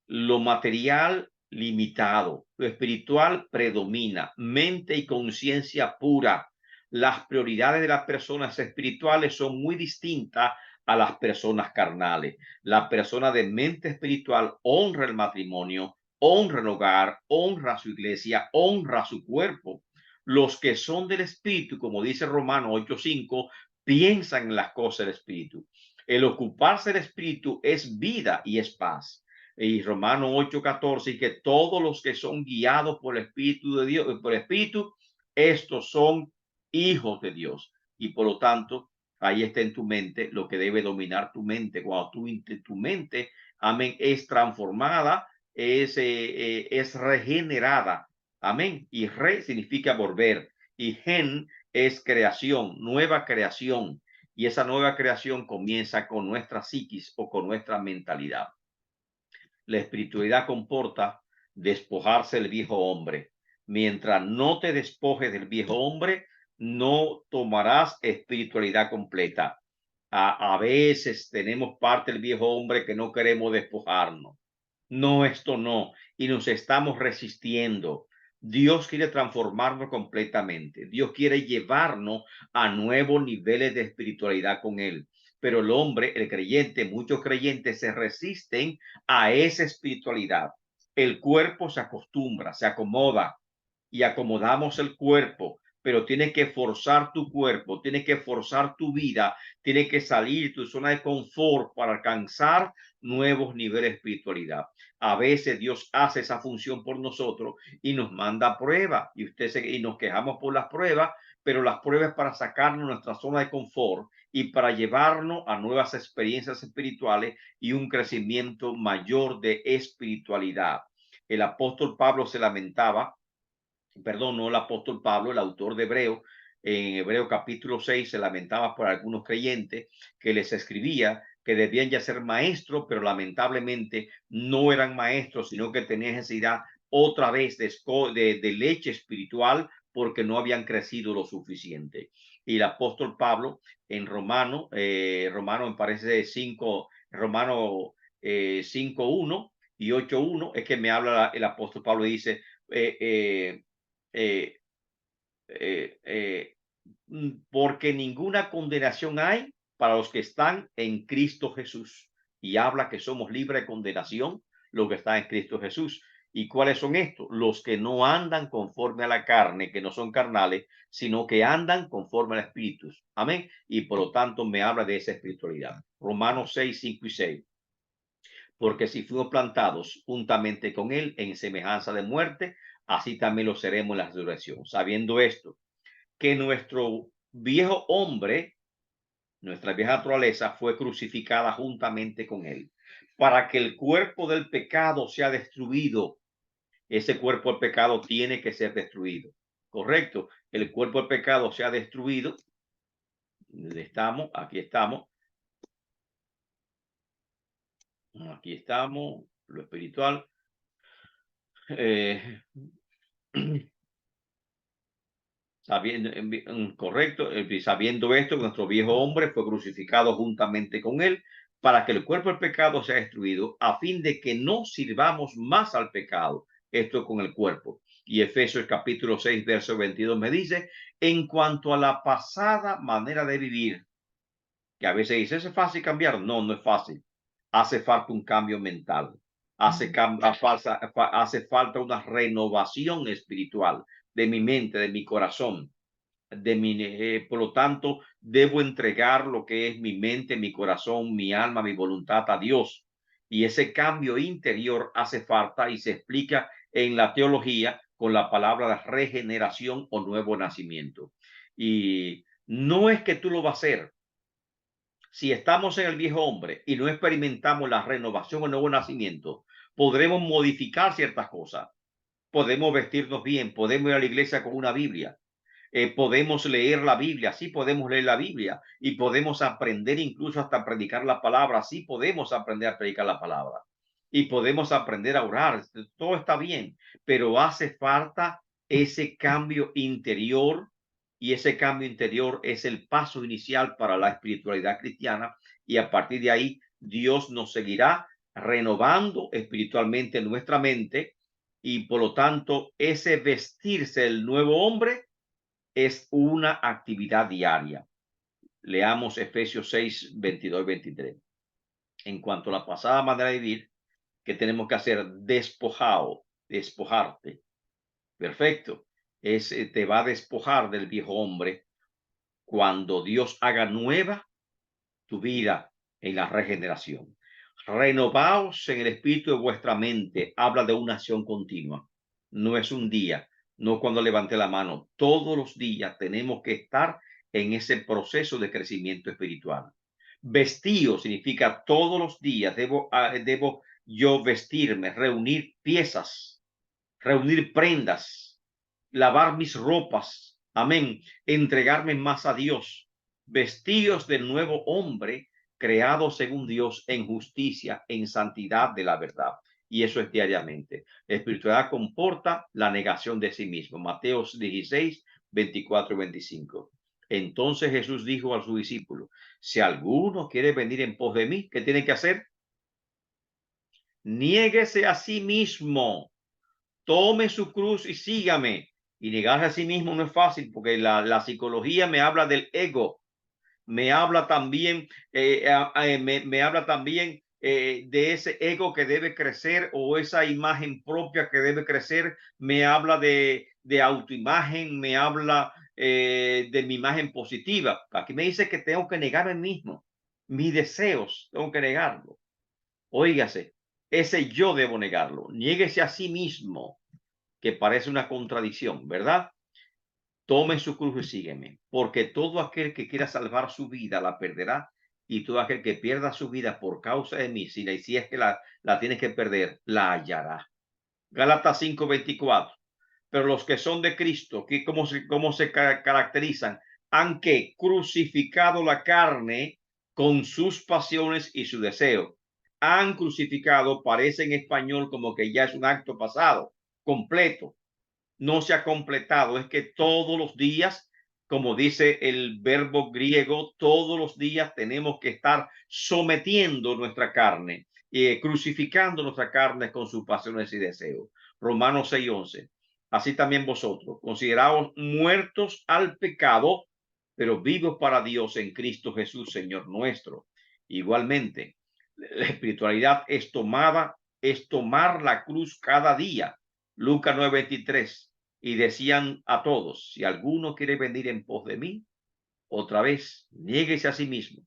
lo material limitado, lo espiritual predomina, mente y conciencia pura. Las prioridades de las personas espirituales son muy distintas a las personas carnales. La persona de mente espiritual honra el matrimonio, honra el hogar, honra su iglesia, honra su cuerpo. Los que son del espíritu, como dice Romanos 8:5, piensan en las cosas del espíritu. El ocuparse del espíritu es vida y es paz. Y Romanos 8:14, y que todos los que son guiados por el Espíritu de Dios, por el Espíritu, estos son hijos de Dios. Y por lo tanto, ahí está en tu mente lo que debe dominar tu mente. Cuando tu mente, amén, es transformada, es regenerada. Amén. Y re significa volver. Y gen es creación, nueva creación. Y esa nueva creación comienza con nuestra psiquis o con nuestra mentalidad. La espiritualidad comporta despojarse del viejo hombre. Mientras no te despojes del viejo hombre, no tomarás espiritualidad completa. A veces tenemos parte del viejo hombre que no queremos despojarnos. No, esto no. Y nos estamos resistiendo. Dios quiere transformarnos completamente. Dios quiere llevarnos a nuevos niveles de espiritualidad con Él. Pero el hombre, el creyente, muchos creyentes se resisten a esa espiritualidad. El cuerpo se acostumbra, se acomoda y acomodamos el cuerpo, pero tienes que forzar tu cuerpo, tienes que forzar tu vida, tienes que salir de tu zona de confort para alcanzar nuevos niveles de espiritualidad. A veces Dios hace esa función por nosotros y nos manda pruebas y nos quejamos por las pruebas, pero las pruebas para sacarnos de nuestra zona de confort y para llevarnos a nuevas experiencias espirituales y un crecimiento mayor de espiritualidad. El apóstol Pablo se lamentaba, perdón, no el apóstol Pablo, el autor de Hebreo, en Hebreo capítulo 6 se lamentaba por algunos creyentes que les escribía que debían ya ser maestros, pero lamentablemente no eran maestros, sino que tenían necesidad otra vez de leche espiritual porque no habían crecido lo suficiente. Y el apóstol Pablo en Romano me parece 5, Romano 5:1 y 8:1, es que me habla el apóstol Pablo y dice, eh, porque ninguna condenación hay para los que están en Cristo Jesús. Y habla que somos libres de condenación los que están en Cristo Jesús. ¿Y cuáles son estos? Los que no andan conforme a la carne, que no son carnales, sino que andan conforme al Espíritu. Amén. Y por lo tanto me habla de esa espiritualidad. Romanos 6:5-6. Porque si fuimos plantados juntamente con Él en semejanza de muerte, así también lo seremos en la resurrección. Sabiendo esto, que nuestro viejo hombre, nuestra vieja naturaleza, fue crucificada juntamente con Él, para que el cuerpo del pecado sea destruido. Ese cuerpo del pecado tiene que ser destruido. Correcto. El cuerpo del pecado sea destruido. Aquí estamos. Aquí estamos. Lo espiritual. Eh, correcto, sabiendo esto, nuestro viejo hombre fue crucificado juntamente con él para que el cuerpo del pecado sea destruido, a fin de que no sirvamos más al pecado. esto con el cuerpo. Y Efesios capítulo 6, verso 22 me dice, en cuanto a la pasada manera de vivir, que a veces dice, ¿es fácil cambiar? No, no es fácil. Hace falta un cambio mental. Hace falta una renovación espiritual de mi mente, de mi corazón. Por lo tanto, debo entregar lo que es mi mente, mi corazón, mi alma, mi voluntad a Dios. Y ese cambio interior hace falta y se explica en la teología con la palabra de regeneración o nuevo nacimiento. Y no es que tú lo vas a hacer. Si estamos en el viejo hombre y no experimentamos la renovación o nuevo nacimiento, podremos modificar ciertas cosas. Podemos vestirnos bien, podemos ir a la iglesia con una Biblia, podemos leer la Biblia, sí podemos leer la Biblia y podemos aprender incluso hasta predicar la palabra, sí podemos aprender a predicar la palabra y podemos aprender a orar, todo está bien, pero hace falta ese cambio interior y ese cambio interior es el paso inicial para la espiritualidad cristiana y a partir de ahí Dios nos seguirá renovando espiritualmente nuestra mente y por lo tanto ese vestirse el nuevo hombre es una actividad diaria. Leamos Efesios 6, 22 y 23. En cuanto a la pasada manera de vivir, ¿qué tenemos que hacer? Despojarte. Perfecto. Te va a despojar del viejo hombre cuando Dios haga nueva tu vida en la regeneración. Renovaos en el espíritu de vuestra mente. Habla de una acción continua. No es un día, no cuando levanté la mano. Todos los días tenemos que estar en ese proceso de crecimiento espiritual. Vestío significa todos los días debo yo vestirme, reunir piezas, reunir prendas, lavar mis ropas. Amén. Entregarme más a Dios. Vestidos del nuevo hombre creado según Dios en justicia, en santidad de la verdad. Y eso es diariamente. La espiritualidad comporta la negación de sí mismo. Mateo 16, 24 y 25. Entonces Jesús dijo a sus discípulos, si alguno quiere venir en pos de mí, ¿qué tiene que hacer? Niéguese a sí mismo, tome su cruz y sígame. Y negarse a sí mismo no es fácil porque la psicología me habla del ego, me habla también, me habla también de ese ego que debe crecer o esa imagen propia que debe crecer, me habla de autoimagen, me habla de mi imagen positiva. Aquí me dice que tengo que negarme a mí mismo, mis deseos, tengo que negarlo. Óigase, ese yo debo negarlo, niéguese a sí mismo, que parece una contradicción, ¿verdad? Tome su cruz y sígueme, porque todo aquel que quiera salvar su vida la perderá, y todo aquel que pierda su vida por causa de mí, si es que la tiene que perder, la hallará. Gálatas 5:24. Pero los que son de Cristo, cómo se caracterizan, han que crucificado la carne con sus pasiones y su deseo. Han crucificado, parece en español como que ya es un acto pasado, completo, no se ha completado. Es que todos los días, como dice el verbo griego, todos los días tenemos que estar sometiendo nuestra carne, crucificando nuestra carne con sus pasiones y deseos. Romanos 6:11. Así también vosotros, consideraos muertos al pecado, pero vivos para Dios en Cristo Jesús, Señor nuestro. Igualmente, la espiritualidad es tomar la cruz cada día. Lucas 9:23. Y decían a todos, si alguno quiere venir en pos de mí, otra vez, niéguese a sí mismo,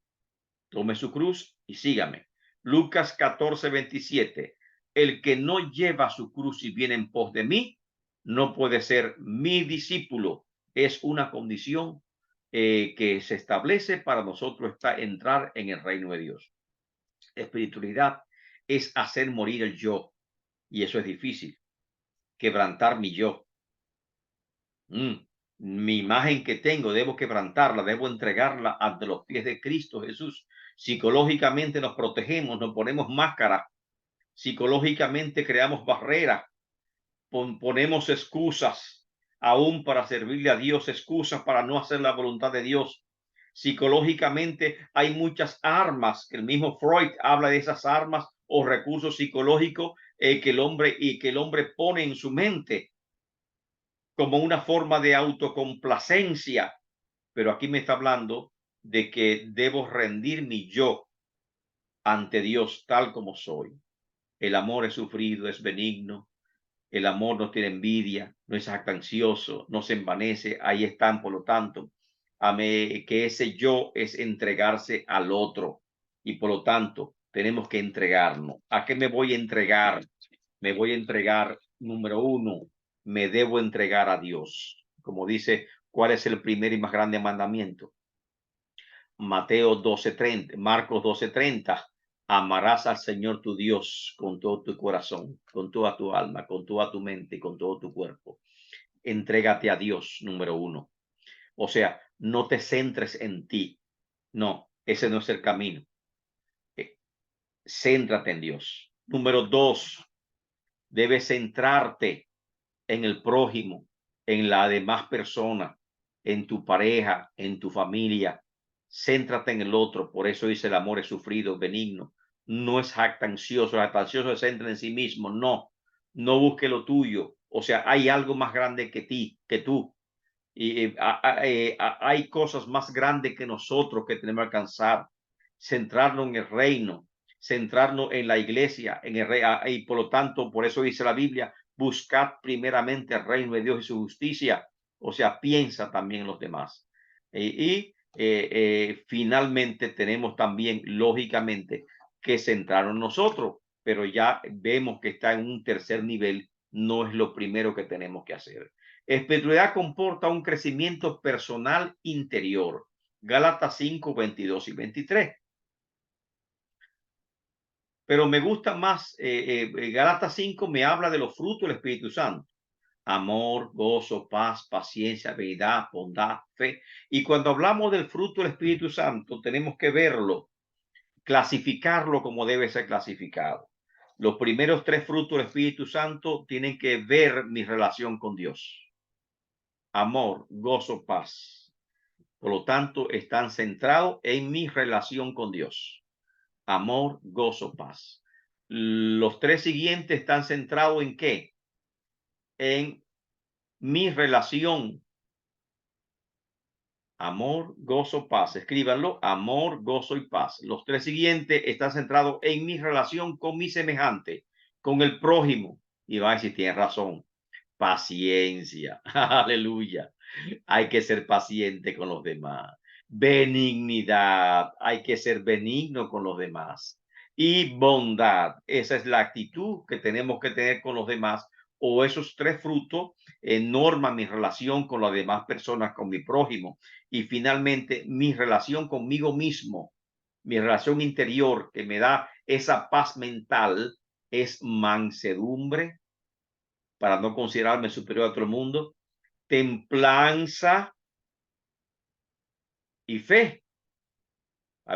tome su cruz y sígame. Lucas 14:27. El que no lleva su cruz y viene en pos de mí, no puede ser mi discípulo. Es una condición que se establece para nosotros entrar en el reino de Dios. Espiritualidad es hacer morir el yo, y eso es difícil. Quebrantar mi yo. Mi imagen que tengo, debo quebrantarla, debo entregarla ante los pies de Cristo Jesús. Psicológicamente nos protegemos, nos ponemos máscara, psicológicamente creamos barreras, ponemos excusas, aún para servirle a Dios, excusas para no hacer la voluntad de Dios. Psicológicamente hay muchas armas, que el mismo Freud habla de esas armas o recursos psicológicos que el hombre pone en su mente como una forma de autocomplacencia. Pero aquí me está hablando de que debo rendir mi yo ante Dios tal como soy. El amor es sufrido, es benigno. El amor no tiene envidia, no es jactancioso, no se envanece. Ahí están, por lo tanto, que ese yo es entregarse al otro. Y por lo tanto, tenemos que entregarnos. ¿A qué me voy a entregar? Me voy a entregar, número uno, me debo entregar a Dios. Como dice, ¿cuál es el primer y más grande mandamiento? Mateo 12:30, Marcos 12:30. Amarás al Señor tu Dios con todo tu corazón, con toda tu alma, con toda tu mente, con todo tu cuerpo. Entrégate a Dios, número uno. O sea, no te centres en ti. No, ese no es el camino. Eh, Céntrate en Dios. Número dos, debes centrarte en el prójimo, en la demás persona, en tu pareja, en tu familia. Céntrate en el otro. Por eso dice el amor es sufrido, benigno. No es jactancioso. Jactancioso se centra en sí mismo. No, no busque lo tuyo. O sea, hay algo más grande que ti, que tú. Y hay cosas más grandes que nosotros que tenemos que alcanzar. Centrarnos en el reino, centrarnos en la iglesia, en el rey. Y por lo tanto, por eso dice la Biblia, buscad primeramente el reino de Dios y su justicia. O sea, piensa también en los demás. Finalmente tenemos también, lógicamente, que centrarnos en nosotros, pero ya vemos que está en un tercer nivel, no es lo primero que tenemos que hacer. Espiritualidad comporta un crecimiento personal interior. Gálatas 5, 22 y 23. Pero me gusta más, Gálatas 5 me habla de los frutos del Espíritu Santo. Amor, gozo, paz, paciencia, bondad, bondad, fe. Y cuando hablamos del fruto del Espíritu Santo, tenemos que verlo, clasificarlo como debe ser clasificado. Los primeros tres frutos del Espíritu Santo tienen que ver mi relación con Dios. Amor, gozo, paz. Por lo tanto, están centrados en mi relación con Dios. Amor, gozo, paz. Los tres siguientes están centrados en qué? En mi relación. Amor, gozo, paz. Escríbanlo. Amor, gozo y paz. Los tres siguientes están centrados en mi relación con mi semejante, con el prójimo. Y va a decir, tiene razón. Paciencia. Aleluya. Hay que ser paciente con los demás. Benignidad, hay que ser benigno con los demás. Y bondad, esa es la actitud que tenemos que tener con los demás, o esos tres frutos norman mi relación con las demás personas, con mi prójimo. Y finalmente, mi relación conmigo mismo, mi relación interior que me da esa paz mental es mansedumbre, para no considerarme superior a todo el mundo, templanza y fe.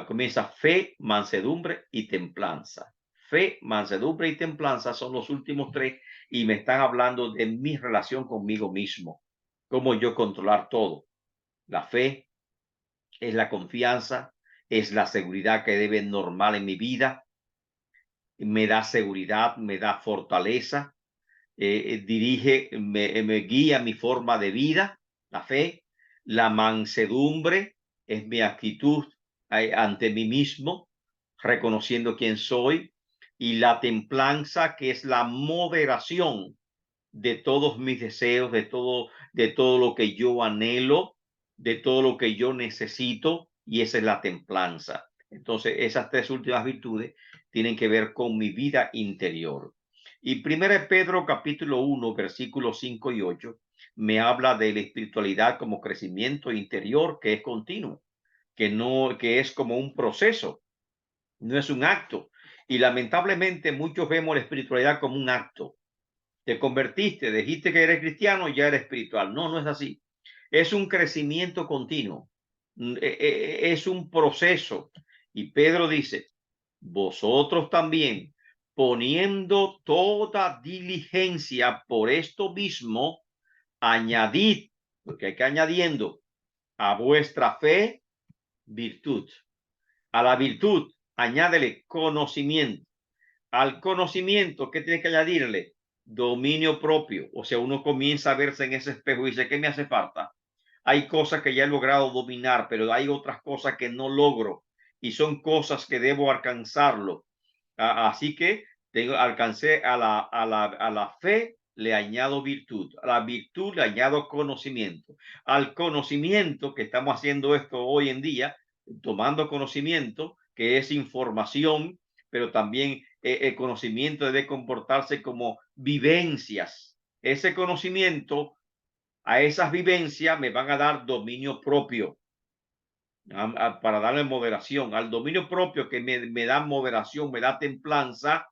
Comienza fe, mansedumbre y templanza. Fe, mansedumbre y templanza son los últimos tres y me están hablando de mi relación conmigo mismo, cómo yo controlar todo. La fe es la confianza, es la seguridad que debe normal en mi vida, me da seguridad, me da fortaleza, me guía mi forma de vida, la fe. La mansedumbre es mi actitud ante mí mismo, reconociendo quién soy. Y la templanza, que es la moderación de todos mis deseos, de todo lo que yo anhelo, de todo lo que yo necesito, y esa es la templanza. Entonces, esas tres últimas virtudes tienen que ver con mi vida interior. Y 1 Pedro capítulo 1, versículos 5 y 8, me habla de la espiritualidad como crecimiento interior que es continuo, que es como un proceso, no es un acto. Y lamentablemente muchos vemos la espiritualidad como un acto. Te convertiste, dijiste que eres cristiano, ya eres espiritual. No, no es así. Es un crecimiento continuo. Es un proceso. Y Pedro dice, vosotros también, poniendo toda diligencia por esto mismo, añadid, porque hay que añadiendo a vuestra fe virtud. A la virtud, añádele conocimiento. Al conocimiento, ¿qué tiene que añadirle? Dominio propio. O sea, uno comienza a verse en ese espejo y dice, ¿qué me hace falta? Hay cosas que ya he logrado dominar, pero hay otras cosas que no logro y son cosas que debo alcanzarlo. Así que alcancé a la fe, le añado virtud, a la virtud le añado conocimiento, al conocimiento, que estamos haciendo esto hoy en día, tomando conocimiento, que es información, pero también el conocimiento debe comportarse como vivencias. Ese conocimiento, a esas vivencias me van a dar dominio propio, para darle moderación. Al dominio propio que me da moderación, me da templanza,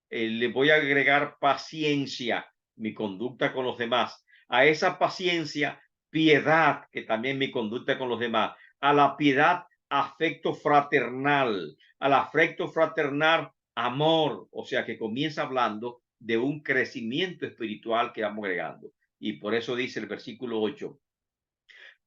le voy a agregar paciencia, mi conducta con los demás. A esa paciencia, piedad, que también mi conducta con los demás. A la piedad, afecto fraternal. Al afecto fraternal, amor. O sea que comienza hablando de un crecimiento espiritual que vamos agregando. Y por eso dice el versículo 8,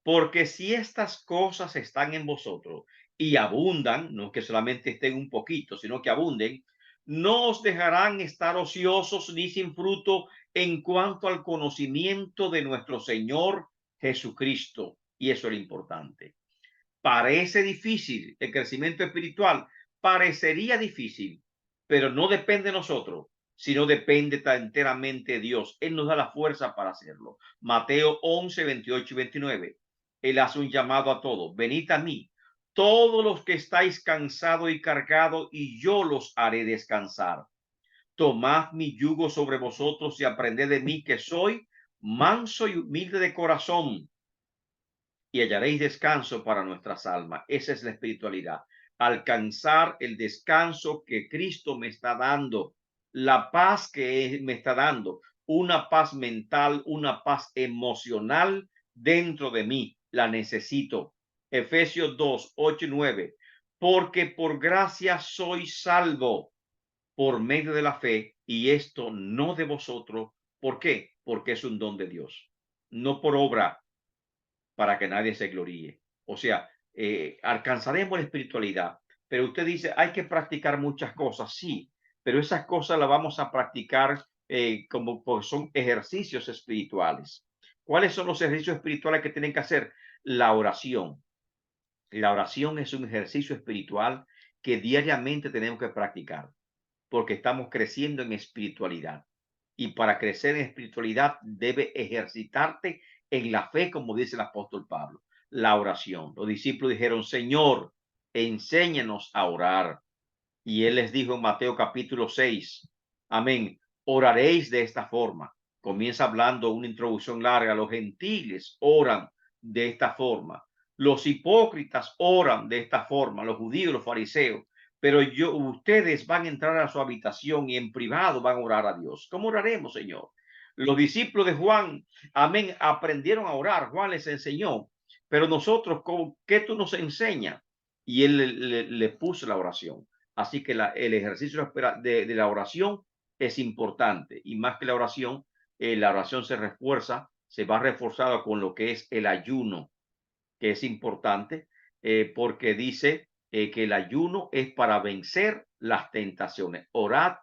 porque si estas cosas están en vosotros y abundan, no que solamente estén un poquito, sino que abunden, no os dejarán estar ociosos ni sin fruto en cuanto al conocimiento de nuestro Señor Jesucristo. Y eso es lo importante. Parece difícil el crecimiento espiritual, parecería difícil, pero no depende de nosotros, sino depende enteramente de Dios. Él nos da la fuerza para hacerlo. Mateo 11, 28 y 29. Él hace un llamado a todos. Venid a mí, todos los que estáis cansados y cargados, y yo los haré descansar. Tomad mi yugo sobre vosotros y aprended de mí, que soy manso y humilde de corazón, y hallaréis descanso para nuestras almas. Esa es la espiritualidad. Alcanzar el descanso que Cristo me está dando, la paz que me está dando, una paz mental, una paz emocional dentro de mí. La necesito. Efesios 2, 8 y 9. Porque por gracia soy salvo por medio de la fe, y esto no de vosotros. ¿Por qué? Porque es un don de Dios, no por obra, para que nadie se gloríe. O sea, alcanzaremos la espiritualidad, pero usted dice, hay que practicar muchas cosas, sí, pero esas cosas las vamos a practicar como pues, son ejercicios espirituales. ¿Cuáles son los ejercicios espirituales que tienen que hacer? La oración. La oración es un ejercicio espiritual que diariamente tenemos que practicar, porque estamos creciendo en espiritualidad. Y para crecer en espiritualidad debe ejercitarte en la fe, como dice el apóstol Pablo. La oración. Los discípulos dijeron, Señor, enséñanos a orar. Y él les dijo en Mateo capítulo 6, amén, oraréis de esta forma. Comienza hablando una introducción larga. Los gentiles oran de esta forma. Los hipócritas oran de esta forma, los judíos, los fariseos. Pero ustedes van a entrar a su habitación y en privado van a orar a Dios. ¿Cómo oraremos, Señor? Los discípulos de Juan, amén, aprendieron a orar. Juan les enseñó. Pero nosotros, ¿qué tú nos enseñas? Y él le puso la oración. Así que el ejercicio de la oración es importante, y más que la oración se refuerza, se va reforzado con lo que es el ayuno, que es importante, porque dice que el ayuno es para vencer las tentaciones. Orad,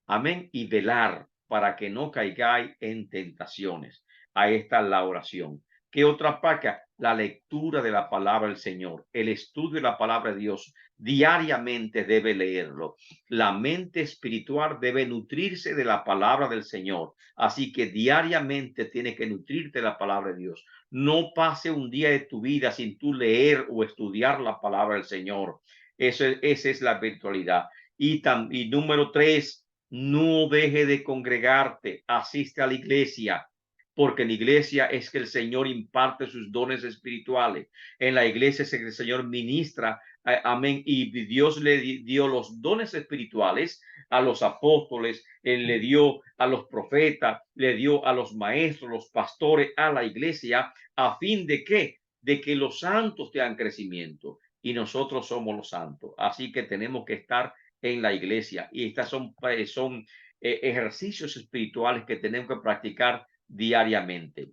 amén, y velar para que no caigáis en tentaciones. Ahí está la oración. ¿Qué otra parte? La lectura de la palabra del Señor, el estudio de la palabra de Dios. Diariamente debe leerlo. La mente espiritual debe nutrirse de la palabra del Señor. Así que diariamente tienes que nutrirte de la palabra de Dios. No pase un día de tu vida sin tú leer o estudiar la palabra del Señor. Esa es la virtualidad. Y número 3, no deje de congregarte, asiste a la iglesia, porque en la iglesia es que el Señor imparte sus dones espirituales. En la iglesia es que el Señor ministra, amén, y Dios le dio los dones espirituales a los apóstoles, Él le dio a los profetas, le dio a los maestros, los pastores, a la iglesia, a fin de que los santos tengan crecimiento, y nosotros somos los santos. Así que tenemos que estar en la iglesia, y estas son ejercicios espirituales que tenemos que practicar diariamente.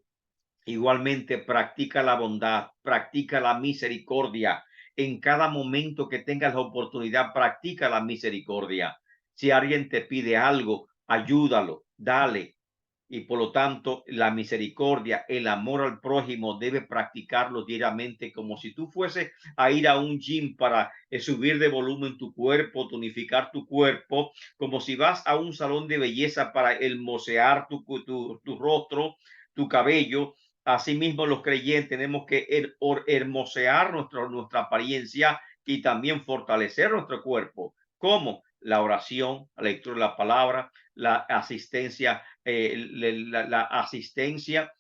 Igualmente, practica la bondad, practica la misericordia. En cada momento que tengas la oportunidad, practica la misericordia. Si alguien te pide algo, ayúdalo, dale. Y por lo tanto, la misericordia, el amor al prójimo debe practicarlo diariamente, como si tú fuese a ir a un gym para subir de volumen tu cuerpo, tonificar tu cuerpo, como si vas a un salón de belleza para hermosear tu rostro, tu cabello. Asimismo, los creyentes tenemos que hermosear nuestra apariencia y también fortalecer nuestro cuerpo. ¿Cómo? La oración, la lectura de la palabra, la asistencia, la asistencia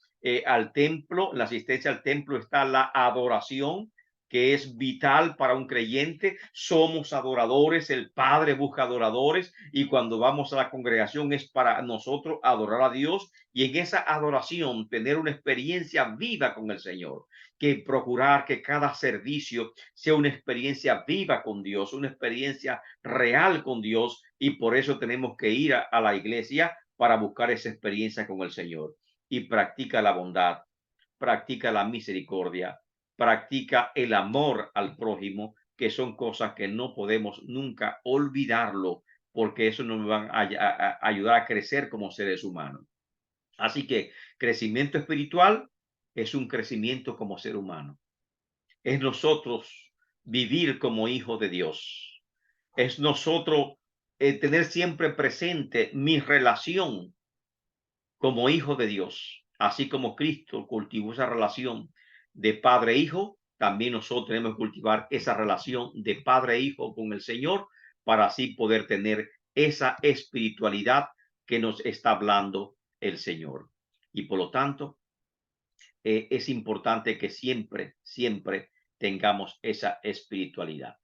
al templo. La asistencia al templo está la adoración, que es vital para un creyente. Somos adoradores, el Padre busca adoradores, y cuando vamos a la congregación es para nosotros adorar a Dios y en esa adoración tener una experiencia viva con el Señor, que procurar que cada servicio sea una experiencia viva con Dios, una experiencia real con Dios, y por eso tenemos que ir a la iglesia para buscar esa experiencia con el Señor. Y practica la bondad, practica la misericordia, practica el amor al prójimo, que son cosas que no podemos nunca olvidarlo, porque eso nos va a ayudar a crecer como seres humanos. Así que crecimiento espiritual es un crecimiento como ser humano. Es nosotros vivir como hijos de Dios. Es nosotros tener siempre presente mi relación como hijo de Dios. Así como Cristo cultivó esa relación de padre e hijo, también nosotros tenemos que cultivar esa relación de padre e hijo con el Señor, para así poder tener esa espiritualidad que nos está hablando el Señor. Y por lo tanto, es importante que siempre tengamos esa espiritualidad.